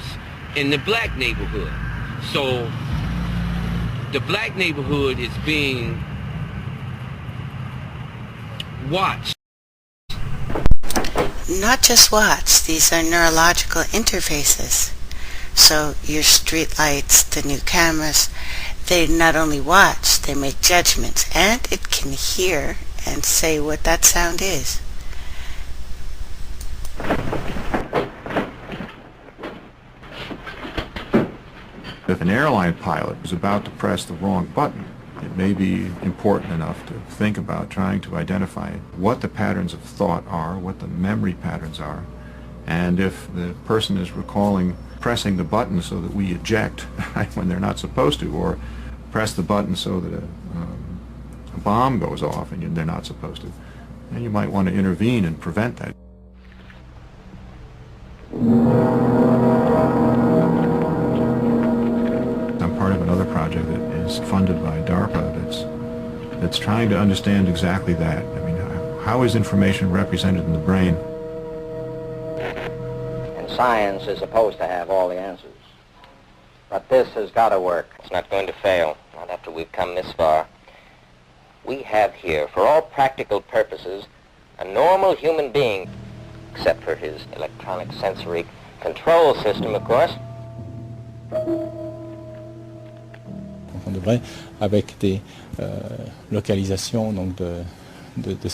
in the black neighborhood. So the black neighborhood is being watched. Not just watched, these are neurological interfaces. So your street lights, the new cameras, they not only watch, they make judgments, and it can hear and say what that sound is. If an airline pilot is about to press the wrong button, it may be important enough to think about trying to identify what the patterns of thought are, what the memory patterns are, and if the person is recalling pressing the button so that we eject when they're not supposed to, or press the button so that a bomb goes off and they're not supposed to, then you might want to intervene and prevent that. I'm part of another project that is funded by DARPA that's trying to understand exactly that. I mean, how is information represented in the brain? And science is supposed to have all the answers. But this has got to work. It's not going to fail, not after we've come this far. We have here, for all practical purposes, a normal human being, except for his electronic sensory control system, of course. On devrait, avec des localisations donc de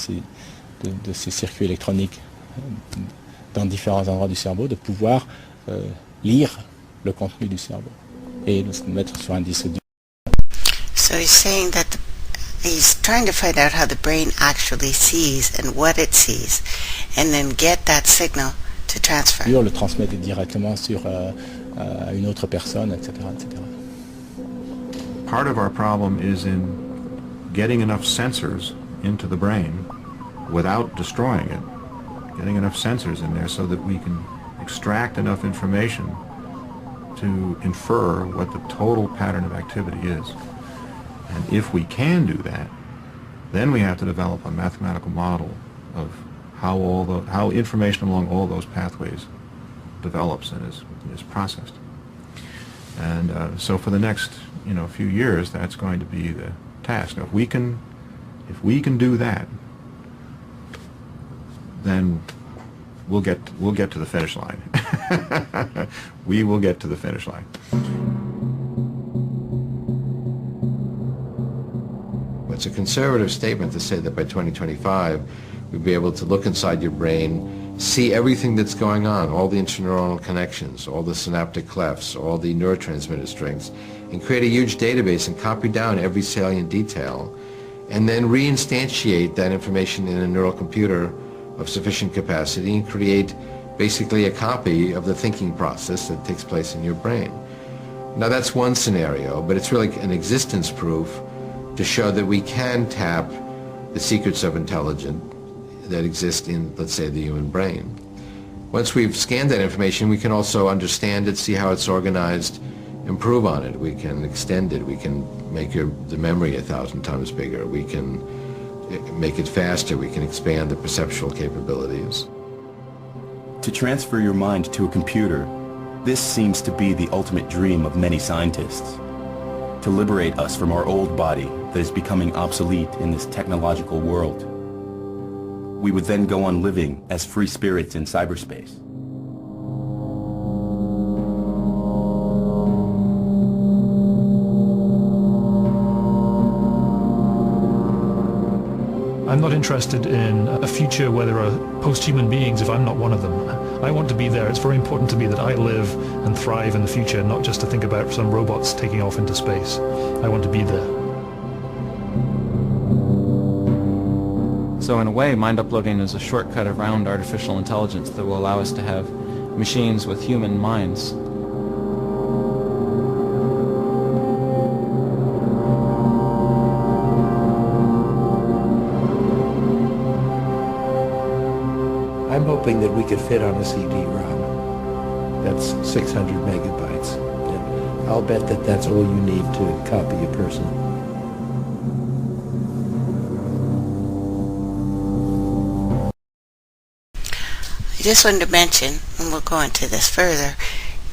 ces circuits électroniques dans différents endroits du cerveau, de pouvoir lire le contenu du cerveau et de se mettre sur un disque dur. So he's saying that he's trying to find out how the brain actually sees and what it sees, and then get that signal to transfer. Le transmettre directement à une autre personne, etc., etc. Part of our problem is in getting enough sensors into the brain without destroying it, getting enough sensors in there so that we can extract enough information to infer what the total pattern of activity is. And if we can do that, then we have to develop a mathematical model of how information along all those pathways develops and is processed. And so for the next few years, that's going to be the task. Now, if we can do that, then we'll get to the finish line. We will get to the finish line. It's a conservative statement to say that by 2025 we'll be able to look inside your brain, see everything that's going on, all the interneuronal connections, all the synaptic clefts, all the neurotransmitter strings, and create a huge database and copy down every salient detail, and then reinstantiate that information in a neural computer of sufficient capacity and create basically a copy of the thinking process that takes place in your brain. Now that's one scenario, but it's really an existence proof to show that we can tap the secrets of intelligence that exist in, let's say, the human brain. Once we've scanned that information, we can also understand it, see how it's organized, improve on it. We can extend it. We can make the memory 1,000 times bigger. We can make it faster. We can expand the perceptual capabilities. To transfer your mind to a computer, this seems to be the ultimate dream of many scientists. To liberate us from our old body that is becoming obsolete in this technological world. We would then go on living as free spirits in cyberspace. I'm not interested in a future where there are post-human beings if I'm not one of them. I want to be there. It's very important to me that I live and thrive in the future, not just to think about some robots taking off into space. I want to be there. So in a way, mind uploading is a shortcut around artificial intelligence that will allow us to have machines with human minds. I'm hoping that we could fit on a CD-ROM. That's 600 megabytes. And I'll bet that that's all you need to copy a person. I just wanted to mention, and we'll go into this further,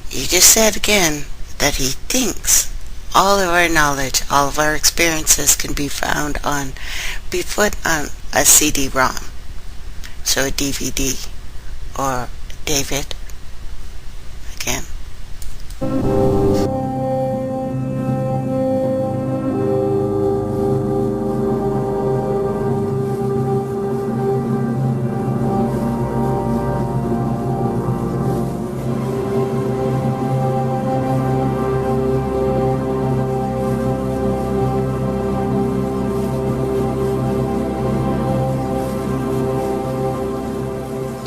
you just said again that he thinks all of our knowledge, all of our experiences can be put on a CD-ROM. So a DVD, or David, again.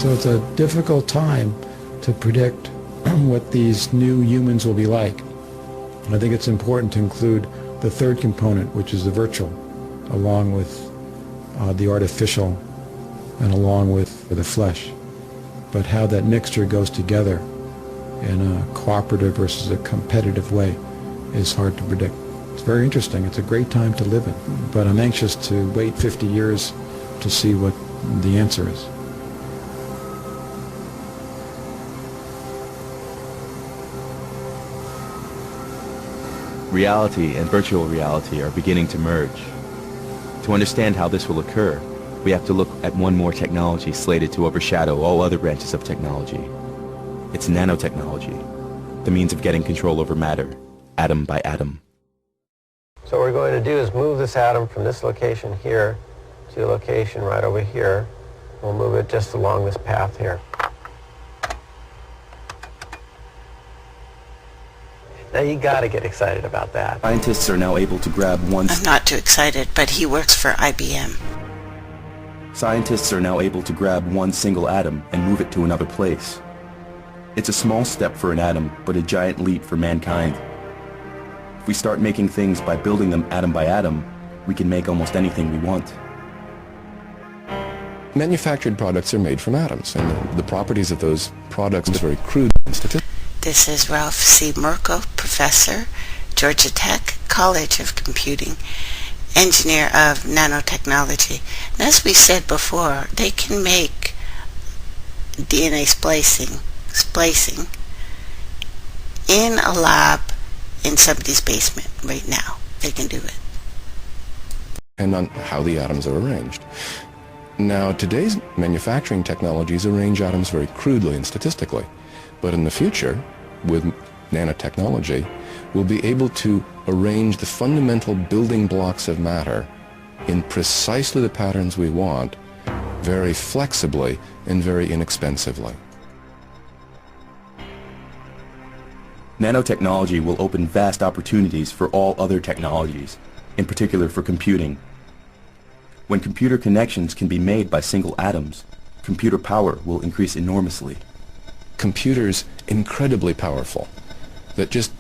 So it's a difficult time to predict what these new humans will be like. I think it's important to include the third component, which is the virtual, along with the artificial and along with the flesh. But how that mixture goes together in a cooperative versus a competitive way is hard to predict. It's very interesting. It's a great time to live in. But I'm anxious to wait 50 years to see what the answer is. Reality and virtual reality are beginning to merge. To understand how this will occur, we have to look at one more technology slated to overshadow all other branches of technology. It's nanotechnology, the means of getting control over matter, atom by atom. So what we're going to do is move this atom from this location here to a location right over here. We'll move it just along this path here. Now you got to get excited about that. Scientists are now able to grab one... I'm not too excited, but he works for IBM. Scientists are now able to grab one single atom and move it to another place. It's a small step for an atom, but a giant leap for mankind. If we start making things by building them atom by atom, we can make almost anything we want. Manufactured products are made from atoms, and the properties of those products are very crude and statistical. This is Ralph C. Merkel, professor, Georgia Tech, College of Computing, engineer of nanotechnology. And as we said before, they can make DNA splicing in a lab in somebody's basement right now. They can do it. And on how the atoms are arranged. Now, today's manufacturing technologies arrange atoms very crudely and statistically. But in the future, with nanotechnology, we'll be able to arrange the fundamental building blocks of matter in precisely the patterns we want, very flexibly and very inexpensively. Nanotechnology will open vast opportunities for all other technologies, in particular for computing. When computer connections can be made by single atoms, computer power will increase enormously. Computers incredibly powerful that just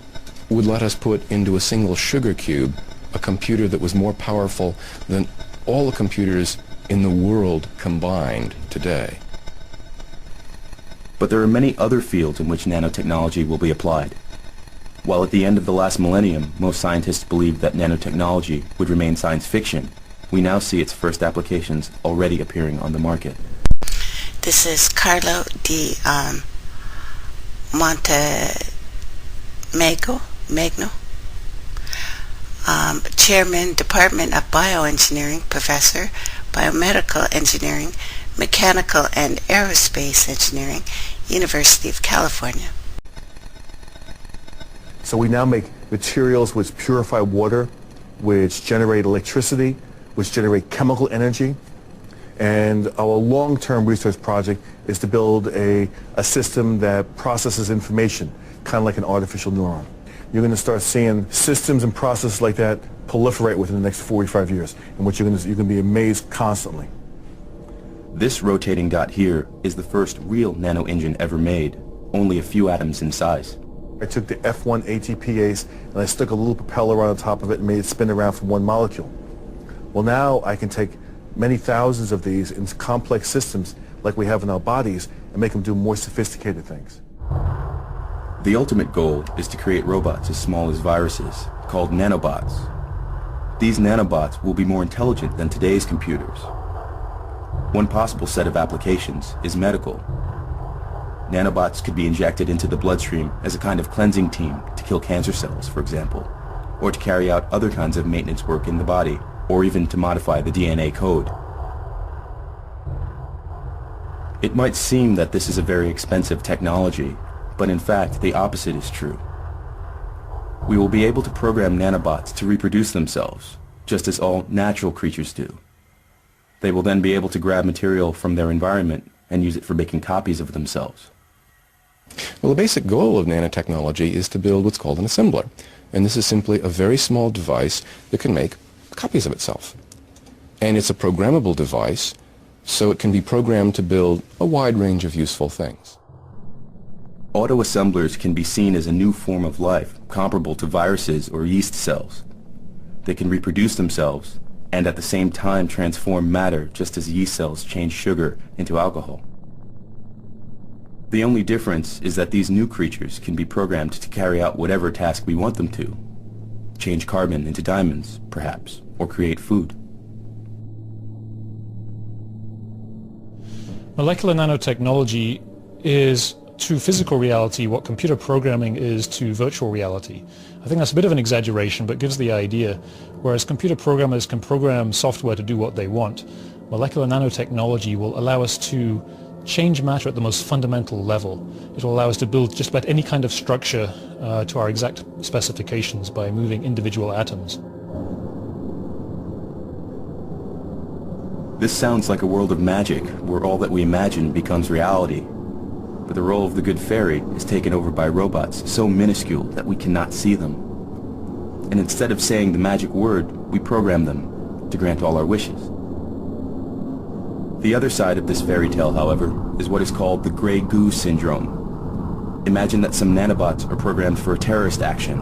would let us put into a single sugar cube a computer that was more powerful than all the computers in the world combined today. But there are many other fields in which nanotechnology will be applied. While at the end of the last millennium, most scientists believed that nanotechnology would remain science fiction, we now see its first applications already appearing on the market. This is Carlo Di Magno, Chairman, Department of Bioengineering, Professor, Biomedical Engineering, Mechanical and Aerospace Engineering, University of California. So we now make materials which purify water, which generate electricity, which generate chemical energy. And our long-term research project is to build a system that processes information, kind of like an artificial neuron. You're going to start seeing systems and processes like that proliferate within the next 45 years, in which you're going to be amazed constantly. This rotating dot here is the first real nano engine ever made, only a few atoms in size. I took the F1 ATPase and I stuck a little propeller on the top of it and made it spin around from one molecule. Well, now I can take many thousands of these in complex systems like we have in our bodies and make them do more sophisticated things. The ultimate goal is to create robots as small as viruses, called nanobots. These nanobots will be more intelligent than today's computers. One possible set of applications is medical. Nanobots could be injected into the bloodstream as a kind of cleansing team to kill cancer cells, for example, or to carry out other kinds of maintenance work in the body, or even to modify the DNA code. It might seem that this is a very expensive technology, but in fact the opposite is true. We will be able to program nanobots to reproduce themselves, just as all natural creatures do. They will then be able to grab material from their environment and use it for making copies of themselves. Well, the basic goal of nanotechnology is to build what's called an assembler. And this is simply a very small device that can make copies of itself. And it's a programmable device, so it can be programmed to build a wide range of useful things. Autoassemblers can be seen as a new form of life, comparable to viruses or yeast cells. They can reproduce themselves, and at the same time transform matter just as yeast cells change sugar into alcohol. The only difference is that these new creatures can be programmed to carry out whatever task we want them to. Change carbon into diamonds, perhaps, or create food. Molecular nanotechnology is to physical reality what computer programming is to virtual reality. I think that's a bit of an exaggeration, but gives the idea. Whereas computer programmers can program software to do what they want, molecular nanotechnology will allow us to change matter at the most fundamental level. It will allow us to build just about any kind of structure to our exact specifications by moving individual atoms. This sounds like a world of magic, where all that we imagine becomes reality. But the role of the good fairy is taken over by robots so minuscule that we cannot see them. And instead of saying the magic word, we program them to grant all our wishes. The other side of this fairy tale, however, is what is called the gray goo syndrome. Imagine that some nanobots are programmed for a terrorist action,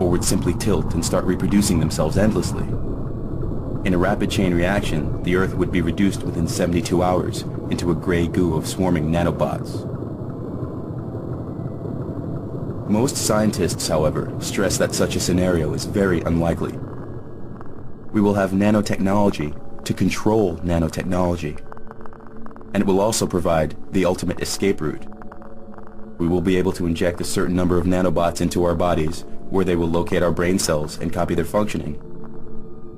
or would simply tilt and start reproducing themselves endlessly. In a rapid chain reaction, the Earth would be reduced within 72 hours into a gray goo of swarming nanobots. Most scientists, however, stress that such a scenario is very unlikely. We will have nanotechnology to control nanotechnology, and it will also provide the ultimate escape route. We will be able to inject a certain number of nanobots into our bodies, where they will locate our brain cells and copy their functioning.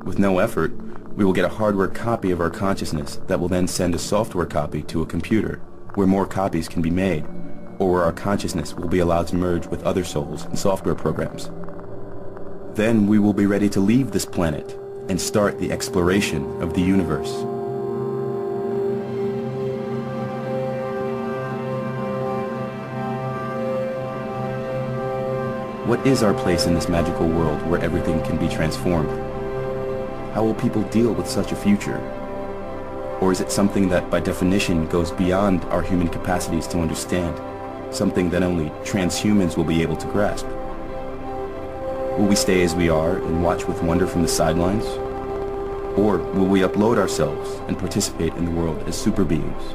With no effort, we will get a hardware copy of our consciousness that will then send a software copy to a computer, where more copies can be made, or where our consciousness will be allowed to merge with other souls and software programs. Then we will be ready to leave this planet and start the exploration of the universe. What is our place in this magical world where everything can be transformed? How will people deal with such a future? Or is it something that by definition goes beyond our human capacities to understand? Something that only transhumans will be able to grasp? Will we stay as we are and watch with wonder from the sidelines? Or will we upload ourselves and participate in the world as super beings?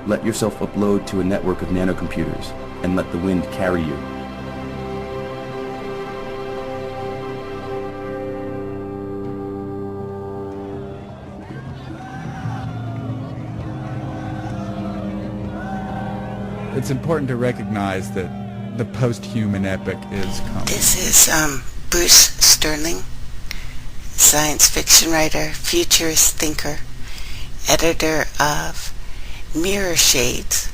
Let yourself upload to a network of nanocomputers and let the wind carry you. It's important to recognize that the post-human epoch is coming. This is Bruce Sterling, science fiction writer, futurist thinker, editor of Mirror Shades,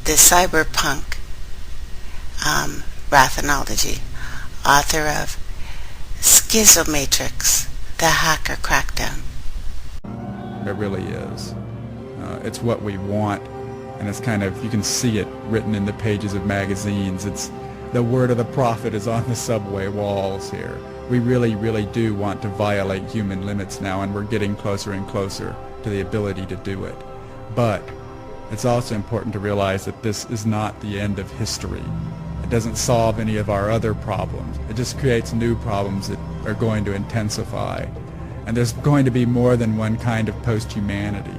the cyberpunk Rathenology, author of Schizomatrix, the Hacker Crackdown. It really is. It's what we want, and it's kind of, you can see it written in the pages of magazines. It's the word of the prophet is on the subway walls here. We really, really do want to violate human limits now, and we're getting closer and closer to the ability to do it. But it's also important to realize that this is not the end of history. It doesn't solve any of our other problems. It just creates new problems that are going to intensify. And there's going to be more than one kind of post-humanity.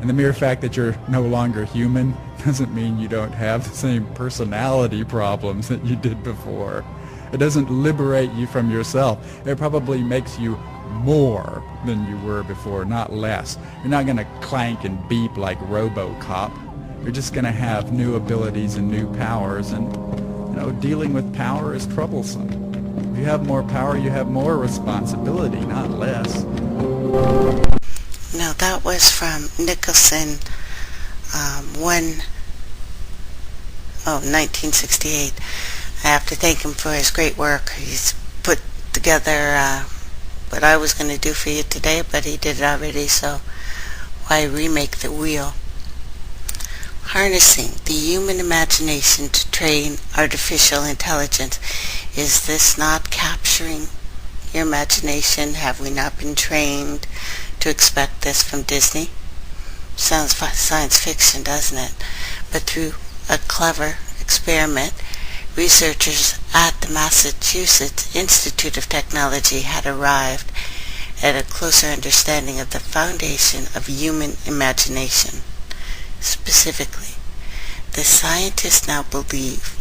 And the mere fact that you're no longer human doesn't mean you don't have the same personality problems that you did before. It doesn't liberate you from yourself. It probably makes you more than you were before, not less. You're not going to clank and beep like RoboCop. You're just going to have new abilities and new powers, and dealing with power is troublesome. If you have more power, you have more responsibility, not less. No, that was from Nicholson, 1968. I have to thank him for his great work. He's put together what I was going to do for you today, but he did it already, so why remake the wheel? Harnessing the human imagination to train artificial intelligence. Is this not capturing your imagination? Have we not been trained to expect this from Disney? Sounds science fiction, doesn't it? But through a clever experiment, researchers at the Massachusetts Institute of Technology had arrived at a closer understanding of the foundation of human imagination. Specifically, the scientists now believe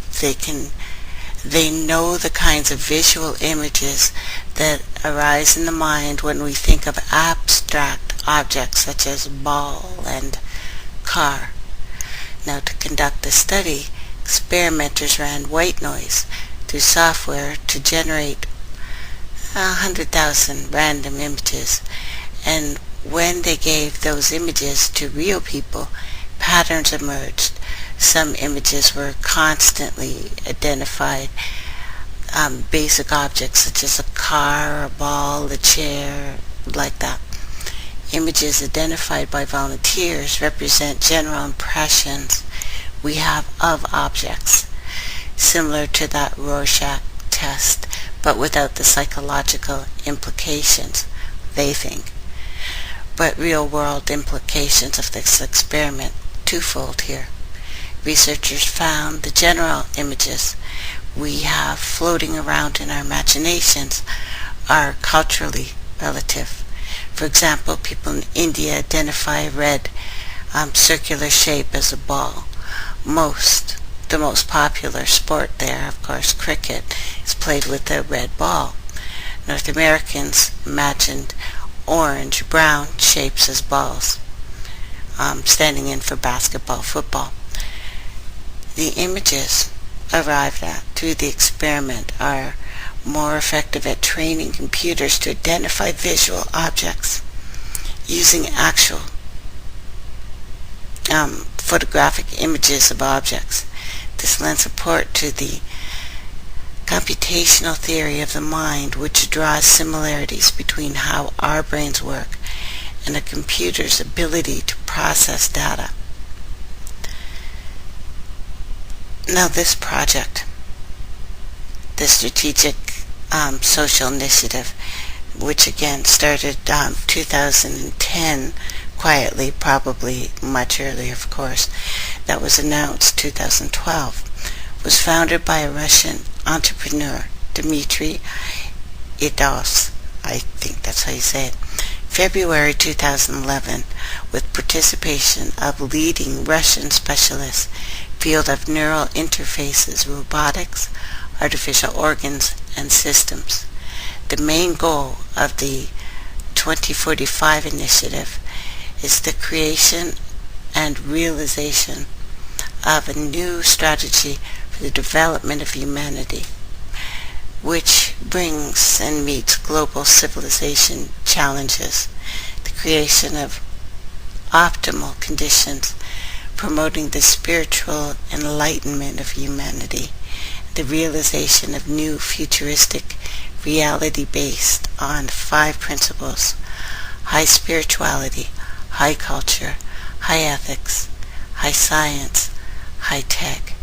they know the kinds of visual images that arise in the mind when we think of abstract objects such as ball and car. Now, to conduct the study, experimenters ran white noise through software to generate 100,000 random images, and when they gave those images to real people, patterns emerged. Some images were constantly identified, basic objects such as a car, a ball, a chair, like that. Images identified by volunteers represent general impressions we have of objects, similar to that Rorschach test, but without the psychological implications, they think. but real-world implications of this experiment twofold here. Researchers found the general images we have floating around in our imaginations are culturally relative. For example, people in India identify a red circular shape as a ball. The most popular sport there, of course, cricket, is played with a red ball. North Americans imagined orange, brown shapes as balls, standing in for basketball, football. The images arrived at through the experiment are more effective at training computers to identify visual objects using actual photographic images of objects. This lends support to the computational theory of the mind, which draws similarities between how our brains work and a computer's ability to process data. Now this project, the strategic social initiative, which again started 2010, quietly, probably much earlier, of course, that was announced 2012, was founded by a Russian entrepreneur, Dmitry Idos, I think that's how you say it, February 2011, with participation of leading Russian specialists, field of neural interfaces, robotics, artificial organs, and systems. The main goal of the 2045 initiative is the creation and realization of a new strategy for the development of humanity, which brings and meets global civilization challenges, the creation of optimal conditions promoting the spiritual enlightenment of humanity, the realization of new futuristic reality based on 5 principles: high spirituality, high culture, high ethics, high science, high tech.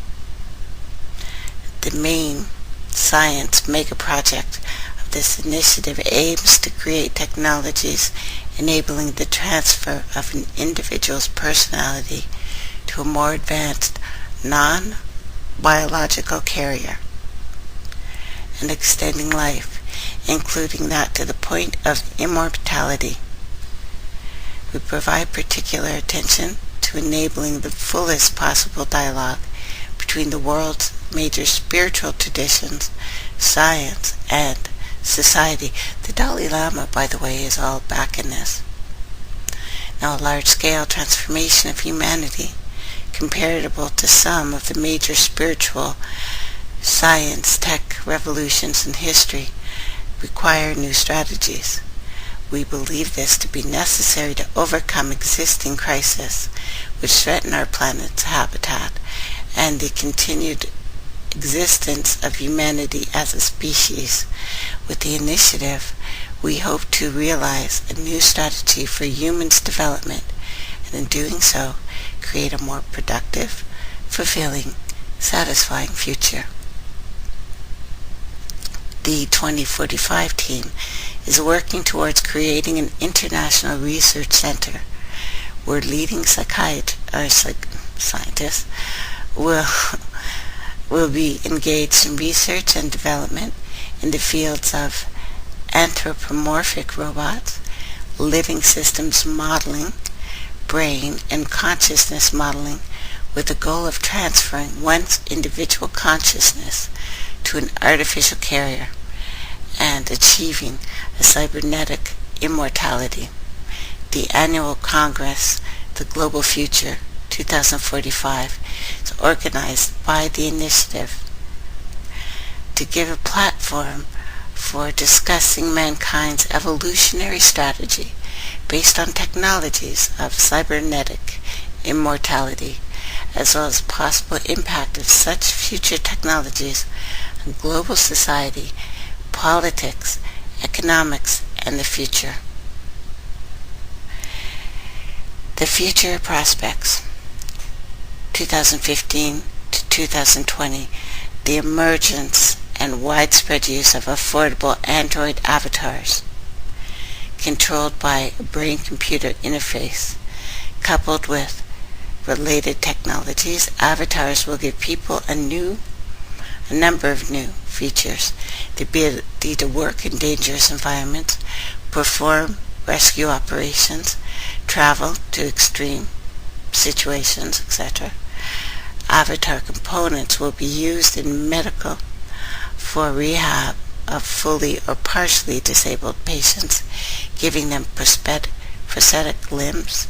The main science mega project of this initiative aims to create technologies enabling the transfer of an individual's personality to a more advanced non-biological carrier, and extending life, including that to the point of immortality. We provide particular attention to enabling the fullest possible dialogue between the world's major spiritual traditions, science, and society. The Dalai Lama, by the way, is all back in this. Now, a large-scale transformation of humanity, comparable to some of the major spiritual science tech revolutions in history, require new strategies. We believe this to be necessary to overcome existing crises which threaten our planet's habitat and the continued existence of humanity as a species. With the initiative, we hope to realize a new strategy for humans' development, and in doing so, create a more productive, fulfilling, satisfying future. The 2045 team is working towards creating an international research center where leading scientists will be engaged in research and development in the fields of anthropomorphic robots, living systems modeling, brain and consciousness modeling, with the goal of transferring one's individual consciousness to an artificial carrier and achieving a cybernetic immortality. The annual Congress, The Global Future 2045, is organized by the initiative to give a platform for discussing mankind's evolutionary strategy based on technologies of cybernetic immortality, as well as possible impact of such future technologies on global society, politics, economics, and the future. The future prospects, 2015 to 2020, the emergence and widespread use of affordable Android avatars, controlled by a brain-computer interface. Coupled with related technologies, avatars will give people a number of new features: the ability to work in dangerous environments, perform rescue operations, travel to extreme situations, etc. Avatar components will be used in medical for rehab of fully or partially disabled patients, giving them prosthetic limbs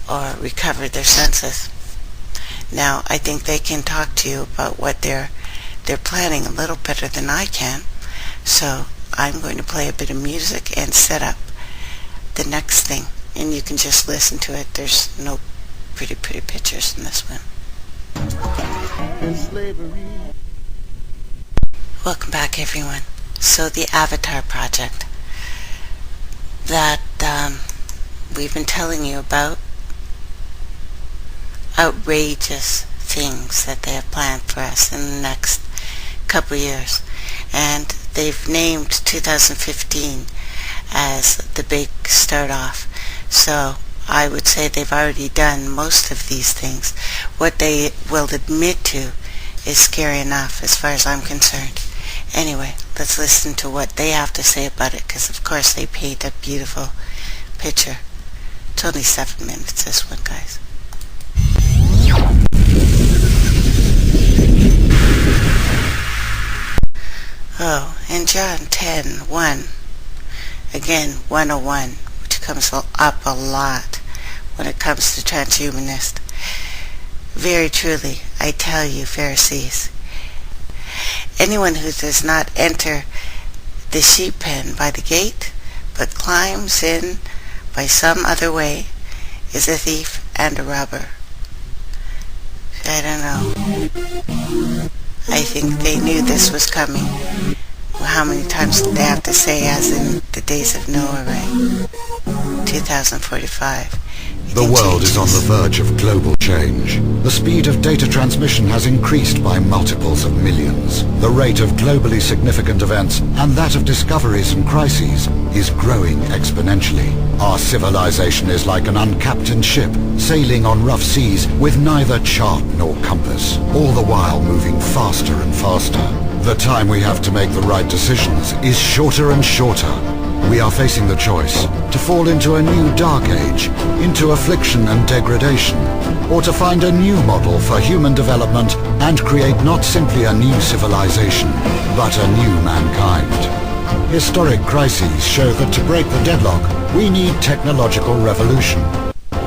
or recover their senses. Now, I think they can talk to you about what they're planning a little better than I can, so I'm going to play a bit of music and set up the next thing, and you can just listen to it. There's no pretty pictures in this one. Welcome back, everyone. So the Avatar project that we've been telling you about, outrageous things that they have planned for us in the next couple years, and they've named 2015 as the big start off. So I would say they've already done most of these things. What they will admit to is scary enough as far as I'm concerned. Anyway, let's listen to what they have to say about it, because of course they paint a beautiful picture. It's only 7 minutes, this one, guys. Oh, in John 10:1, again 101, which comes up a lot when it comes to transhumanist. Very truly, I tell you, Pharisees, anyone who does not enter the sheep pen by the gate, but climbs in by some other way, is a thief and a robber. I don't know. I think they knew this was coming. How many times did they have to say, as in the days of Noah, right? 2045. The world is on the verge of global change. The speed of data transmission has increased by multiples of millions. The rate of globally significant events and that of discoveries and crises is growing exponentially. Our civilization is like an uncaptained ship sailing on rough seas with neither chart nor compass, all the while moving faster and faster. The time we have to make the right decisions is shorter and shorter. We are facing the choice to fall into a new dark age, into affliction and degradation, or to find a new model for human development and create not simply a new civilization, but a new mankind. Historic crises show that to break the deadlock, we need technological revolution.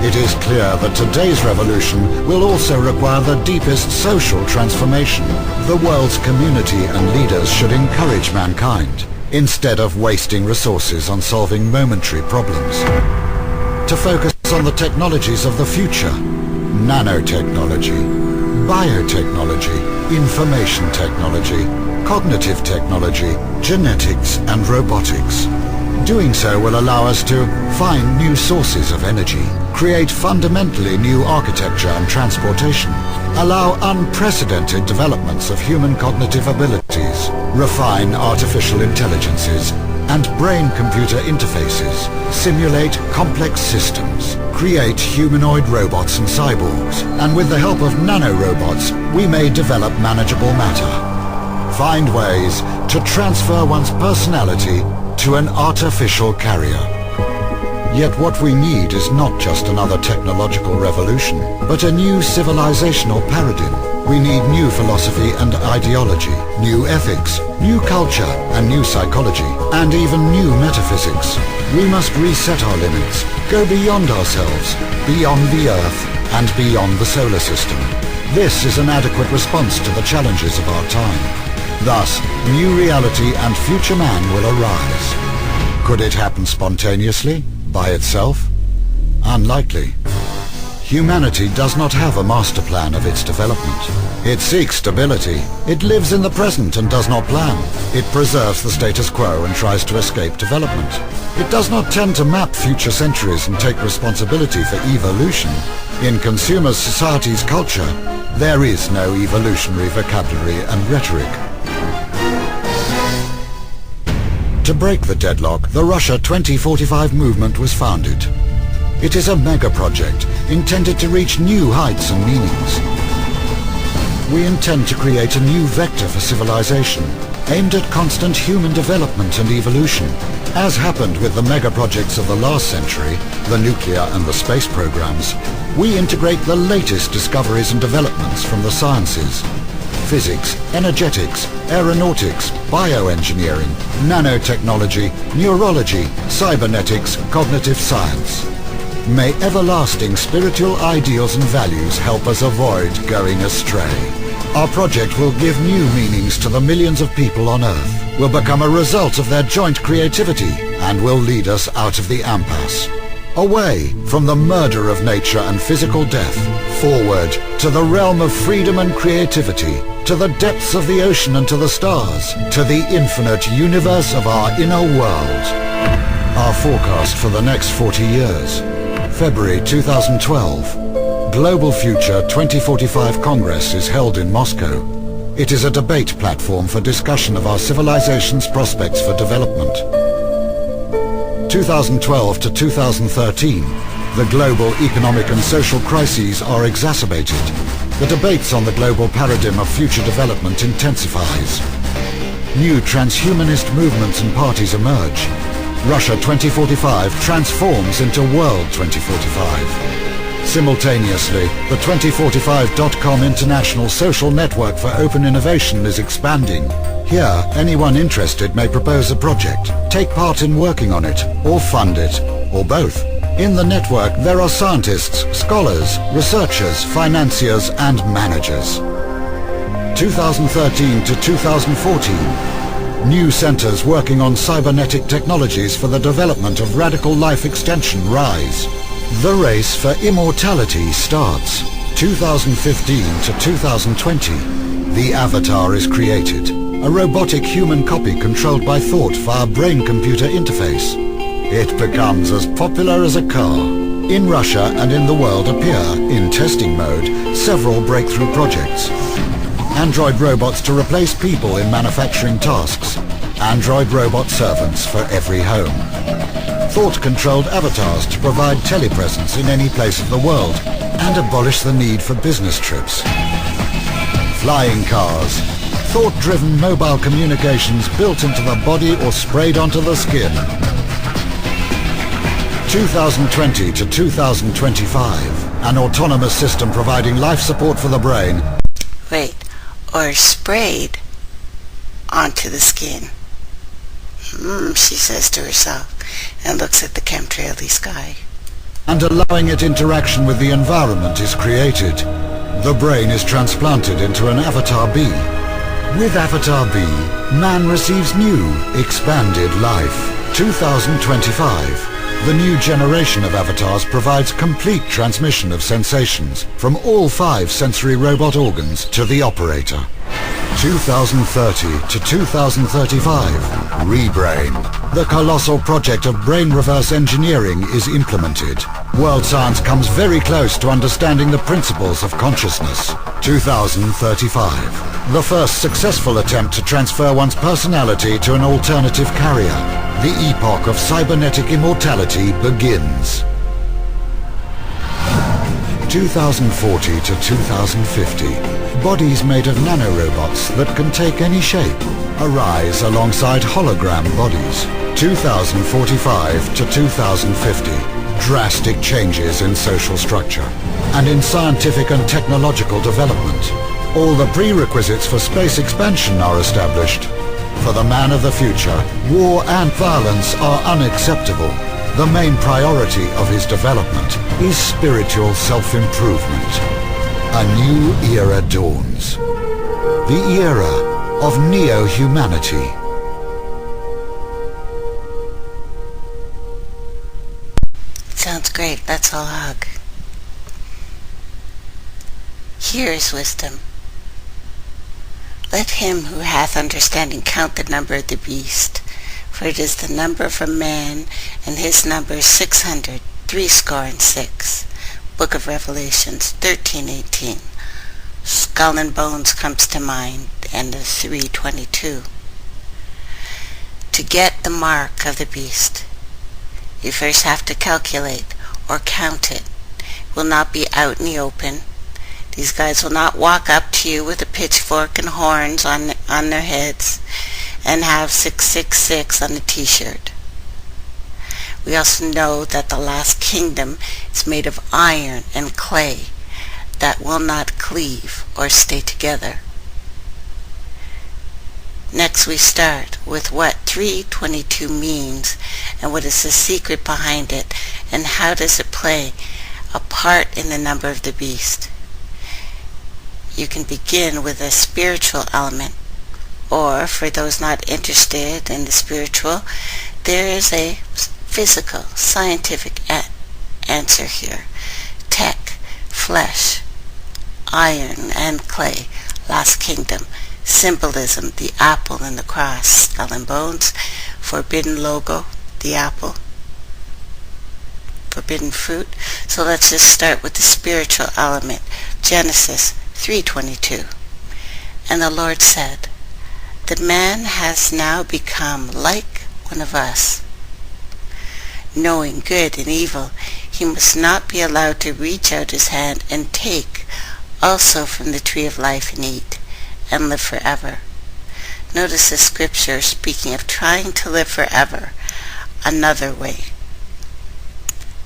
It is clear that today's revolution will also require the deepest social transformation. The world's community and leaders should encourage mankind, instead of wasting resources on solving momentary problems, to focus on the technologies of the future: nanotechnology, biotechnology, information technology, cognitive technology, genetics and robotics. Doing so will allow us to find new sources of energy, create fundamentally new architecture and transportation, allow unprecedented developments of human cognitive abilities, refine artificial intelligences and brain-computer interfaces, simulate complex systems, create humanoid robots and cyborgs, and with the help of nanorobots, we may develop manageable matter. Find ways to transfer one's personality to an artificial carrier. Yet what we need is not just another technological revolution, but a new civilizational paradigm. We need new philosophy and ideology, new ethics, new culture and new psychology, and even new metaphysics. We must reset our limits, go beyond ourselves, beyond the Earth, and beyond the solar system. This is an adequate response to the challenges of our time. Thus, new reality and future man will arise. Could it happen spontaneously, by itself? Unlikely. Humanity does not have a master plan of its development. It seeks stability. It lives in the present and does not plan. It preserves the status quo and tries to escape development. It does not tend to map future centuries and take responsibility for evolution. In consumer society's culture, there is no evolutionary vocabulary and rhetoric. To break the deadlock, the Russia 2045 movement was founded. It is a mega project intended to reach new heights and meanings. We intend to create a new vector for civilization, aimed at constant human development and evolution. As happened with the mega projects of the last century, the nuclear and the space programs, we integrate the latest discoveries and developments from the sciences: physics, energetics, aeronautics, bioengineering, nanotechnology, neurology, cybernetics, cognitive science. May everlasting spiritual ideals and values help us avoid going astray. Our project will give new meanings to the millions of people on Earth, will become a result of their joint creativity, and will lead us out of the impasse. Away from the murder of nature and physical death, forward to the realm of freedom and creativity, to the depths of the ocean and to the stars, to the infinite universe of our inner world. Our forecast for the next 40 years. February 2012. Global Future 2045 Congress is held in Moscow. It is a debate platform for discussion of our civilization's prospects for development. 2012 to 2013, the global economic and social crises are exacerbated. The debates on the global paradigm of future development intensifies. New transhumanist movements and parties emerge. Russia 2045 transforms into World 2045. Simultaneously, the 2045.com international social network for open innovation is expanding. Here, anyone interested may propose a project, take part in working on it, or fund it, or both. In the network, there are scientists, scholars, researchers, financiers, and managers. 2013 to 2014. New centers working on cybernetic technologies for the development of radical life extension rise. The race for immortality starts. 2015 to 2020. The Avatar is created. A robotic human copy controlled by thought via brain-computer interface. It becomes as popular as a car. In Russia and in the world appear, in testing mode, several breakthrough projects. Android robots to replace people in manufacturing tasks. Android robot servants for every home. Thought-controlled avatars to provide telepresence in any place of the world and abolish the need for business trips. Flying cars. Thought-driven mobile communications built into the body or sprayed onto the skin. 2020 to 2025. An autonomous system providing life support for the brain. Wait, or sprayed onto the skin. She says to herself, and looks at the chemtraily sky. And allowing it interaction with the environment is created. The brain is transplanted into an Avatar B. With Avatar B, man receives new, expanded life. 2025. The new generation of avatars provides complete transmission of sensations from all 5 sensory robot organs to the operator. 2030 to 2035. Rebrain. The colossal project of brain reverse engineering is implemented. World science comes very close to understanding the principles of consciousness. 2035. The first successful attempt to transfer one's personality to an alternative carrier. The epoch of cybernetic immortality begins. 2040 to 2050. Bodies made of nanorobots that can take any shape arise alongside hologram bodies. 2045 to 2050. Drastic changes in social structure and in scientific and technological development. All the prerequisites for space expansion are established. For the man of the future, war and violence are unacceptable. The main priority of his development is spiritual self-improvement. A new era dawns. The era of neo-humanity. Sounds great. Let's all hug. Here is wisdom. Let him who hath understanding count the number of the beast, for it is the number of a man, and his number is 666. Book of Revelations 13:18. Skull and bones comes to mind, and the 3:22. To get the mark of the beast. You first have to calculate or count it. It will not be out in the open. These guys will not walk up to you with a pitchfork and horns on their heads and have 666 on a t-shirt. We also know that the last kingdom is made of iron and clay that will not cleave or stay together. Next we start with what 322 means and what is the secret behind it and how does it play a part in the number of the beast. You can begin with a spiritual element, or for those not interested in the spiritual, there is a physical, scientific answer here. Tech, flesh, iron and clay, last kingdom, symbolism, the apple and the cross, skull and bones, forbidden logo, the apple, forbidden fruit. So let's just start with the spiritual element. Genesis 3:22. And the Lord said, the man has now become like one of us, knowing good and evil. He must not be allowed to reach out his hand and take also from the tree of life and eat and live forever. Notice the scripture speaking of trying to live forever another way.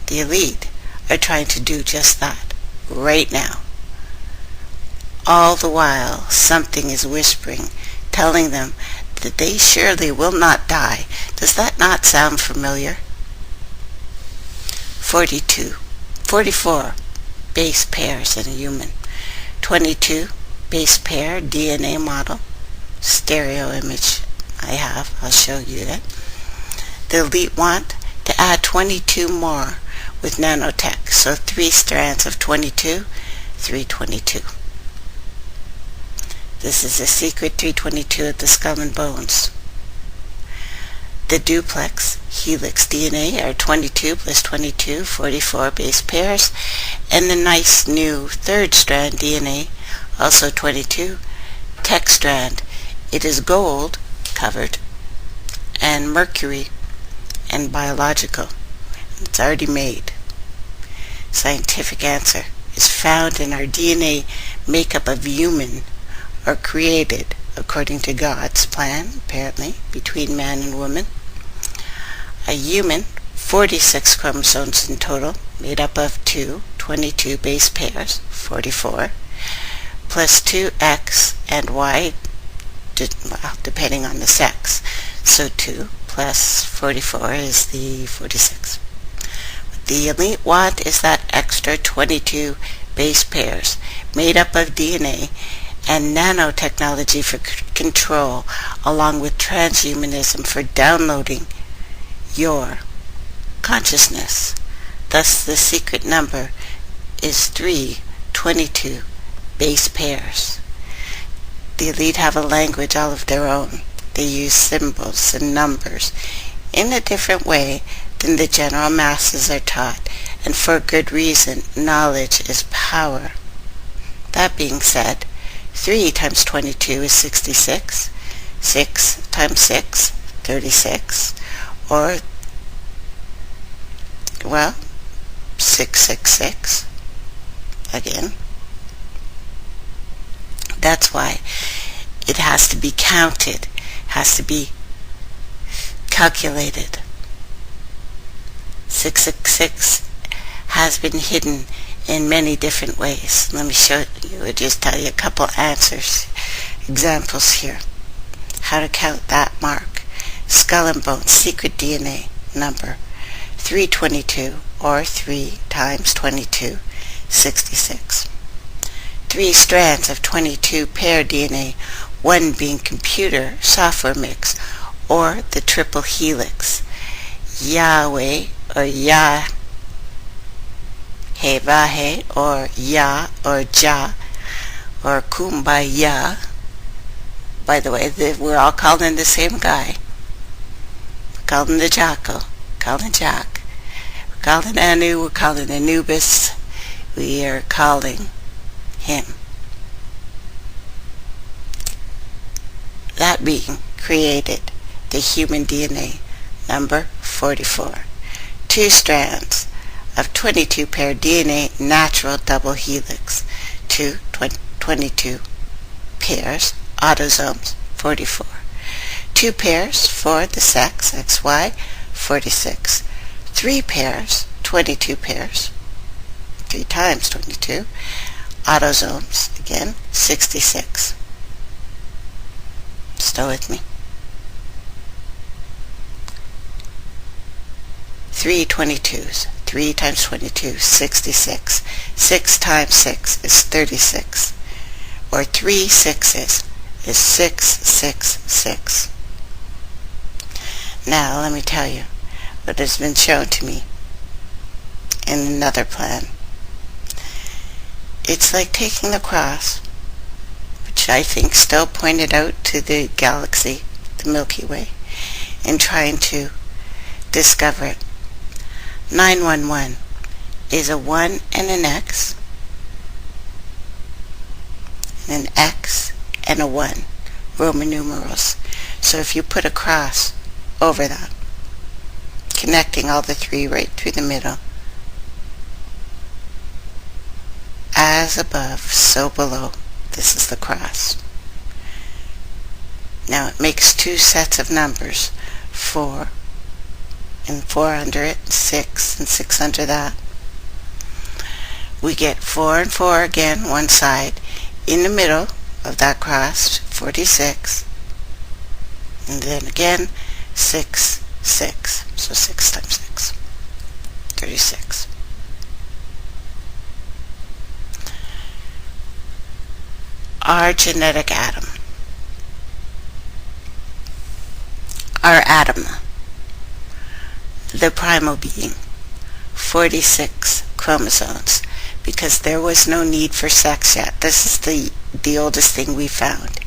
The elite are trying to do just that right now. All the while something is whispering, telling them that they surely will not die. Does that not sound familiar? 44 base pairs in a human. 22 base pair DNA model. Stereo image I have. I'll show you that. The elite want to add 22 more with nanotech. So 3 strands of 22, 322. This is the secret 322 of the skull and bones. The duplex helix DNA are 22 plus 22, 44 base pairs, and the nice new third strand DNA, also 22, tech strand. It is gold covered and mercury and biological. It's already made. Scientific answer is found in our DNA makeup of human, or created according to God's plan, apparently, between man and woman. A human, 46 chromosomes in total, made up of 22 base pairs, 44, plus 2 X and Y, depending on the sex. So 2 plus 44 is the 46. What the elite want is that extra 22 base pairs, made up of DNA and nanotechnology for control, along with transhumanism for downloading your consciousness. Thus the secret number is 322 base pairs. The elite have a language all of their own. They use symbols and numbers in a different way than the general masses are taught, and for good reason. Knowledge is power. That being said, 3 times 22 is 66. 6 times 6, 36. Or, well, 666. Again. That's why it has to be counted, has to be calculated. 666 has been hidden in many different ways. Let me show you, just tell you a couple answers, examples here. How to count that mark. Skull and bone, secret DNA number, 322, or 3 times 22, 66. 3 strands of 22 pair DNA, one being computer software mix, or the triple helix. Yahweh, or Yah, Hevahe, or Yah, or Jah, or Kumbaya. By the way, we're all calling the same guy. We're calling the Jackal, calling Jack. We're calling Anu, we're calling Anubis. We are calling him. That being created the human DNA, number 44. 2 strands of 22 pair DNA natural double helix, 22 pairs, autosomes, 44. 2 pairs for the sex, XY, 46. 3 pairs, 22 pairs, 3 times 22, autosomes, again, 66. Still with me? 3 22s. 3 times 22, 66. 6 times 6 is 36. Or 3 6s is 666. Now, let me tell you what has been shown to me in another plan. It's like taking the cross, which I think still pointed out to the galaxy, the Milky Way, and trying to discover it. 911 is a 1 and an X, and an X and a 1, Roman numerals. So if you put a cross over that, connecting all the 3 right through the middle, as above, so below, this is the cross. Now it makes 2 sets of numbers, 4 and 4 under it, 6 and 6 under that. We get 4 and 4 again, one side. In the middle of that cross, 46. And then again, 6, 6. So 6 times 6, 36. Our genetic atom. Our atom. The primal being. 46 chromosomes. Because there was no need for sex yet. This is the oldest thing we found.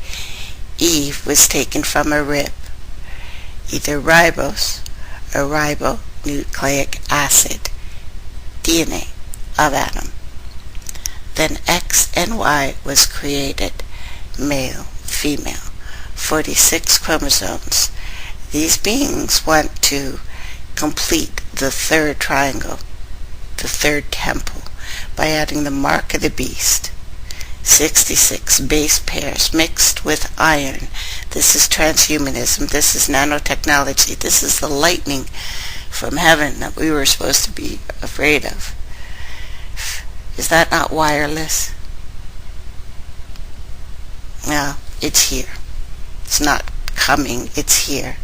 Eve was taken from a rib. Either ribose or ribonucleic acid. DNA of Adam. Then X and Y was created. Male, female. 46 chromosomes. These beings want to complete the third triangle, the third temple, by adding the mark of the beast. 66 base pairs mixed with iron. This is transhumanism. This is nanotechnology. This is the lightning from heaven that we were supposed to be afraid of. Is that not wireless? Well, it's here. It's not coming. It's here.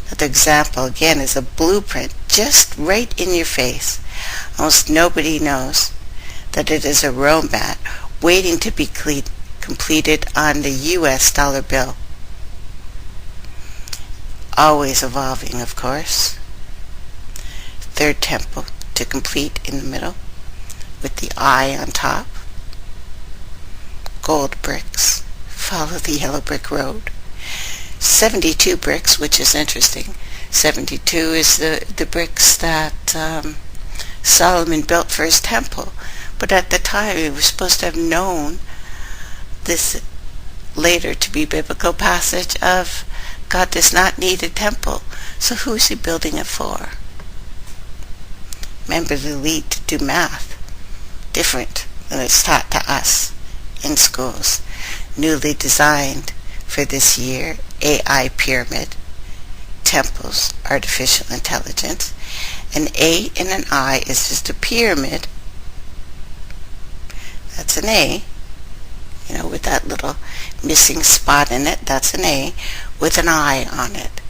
Another example, again, is a blueprint just right in your face. Almost nobody knows that it is a roadmap waiting to be completed on the US dollar bill. Always evolving, of course. Third temple to complete in the middle with the eye on top. Gold bricks. Follow the yellow brick road. 72 bricks, which is interesting. 72 is the bricks that Solomon built for his temple. But at the time, he was supposed to have known this later to be biblical passage of God does not need a temple. So who is he building it for? Remember, the elite to do math different than it's taught to us in schools. Newly designed for this year, AI pyramid, temples, artificial intelligence. An A and an I is just a pyramid. That's an A, with that little missing spot in it. That's an A with an I on it.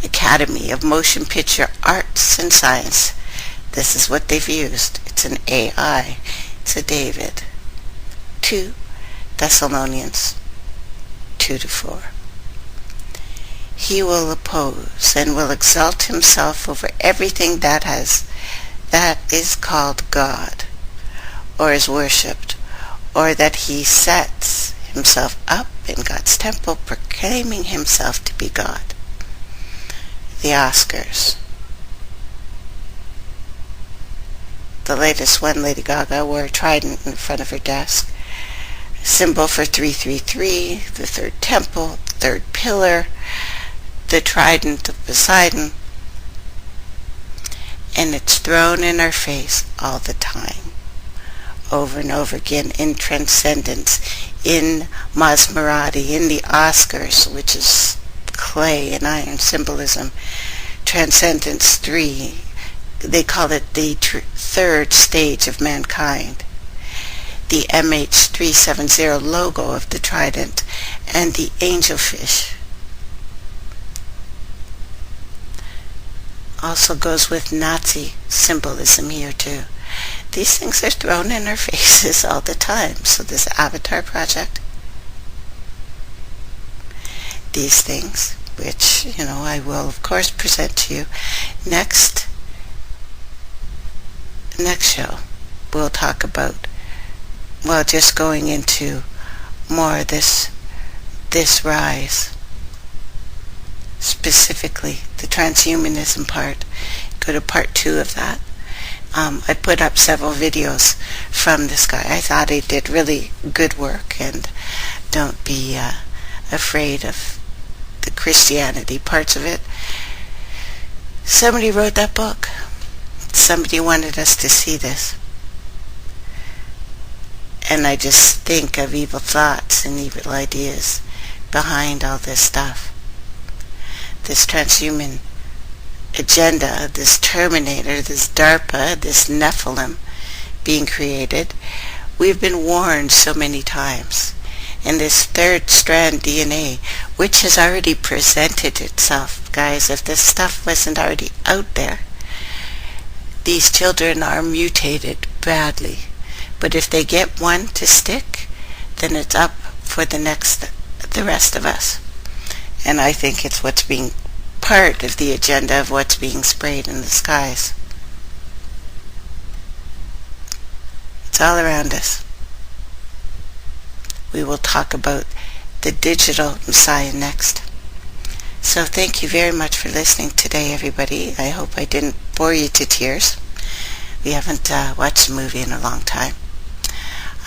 Academy of Motion Picture Arts and Science. This is what they've used. It's an AI. It's a David. 2 Thessalonians 2-4. He will oppose and will exalt himself over everything that is called God, or is worshipped, or that he sets himself up in God's temple, proclaiming himself to be God. The Oscars. The latest one, Lady Gaga wore a trident in front of her desk. Symbol for 333, the third temple, third pillar. the trident of Poseidon, and it's thrown in our face all the time, over and over again, in Transcendence, in Maserati, in the Oscars, which is clay and iron symbolism. Transcendence 3, they call it the third stage of mankind. The MH370 logo of the trident, and the angelfish. Also goes with Nazi symbolism here too. These things are thrown in our faces all the time. So this Avatar project, these things, which, I will of course present to you next show. We'll talk about, just going into more of this rise, specifically the transhumanism part. Go to part 2 of that. I put up several videos from this guy. I thought he did really good work, and don't be afraid of the Christianity parts of it. Somebody wrote that book. Somebody wanted us to see this. And I just think of evil thoughts and evil ideas behind all this stuff. This transhuman agenda, this Terminator, this DARPA, this Nephilim being created. We've been warned so many times. And this third strand DNA, which has already presented itself, guys, if this stuff wasn't already out there, these children are mutated badly. But if they get one to stick, then it's up for the rest of us. And I think it's what's being part of the agenda of what's being sprayed in the skies. It's all around us. We will talk about the digital Messiah next. So thank you very much for listening today, everybody. I hope I didn't bore you to tears. We haven't watched a movie in a long time.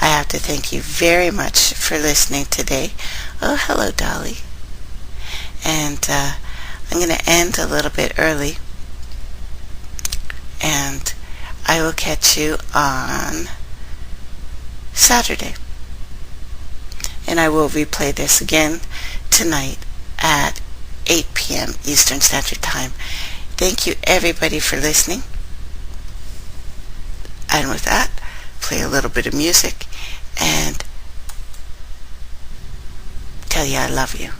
I have to thank you very much for listening today. Oh, hello, Dolly. And I'm going to end a little bit early. And I will catch you on Saturday. And I will replay this again tonight at 8 p.m. Eastern Standard Time. Thank you, everybody, for listening. And with that, play a little bit of music and tell you I love you.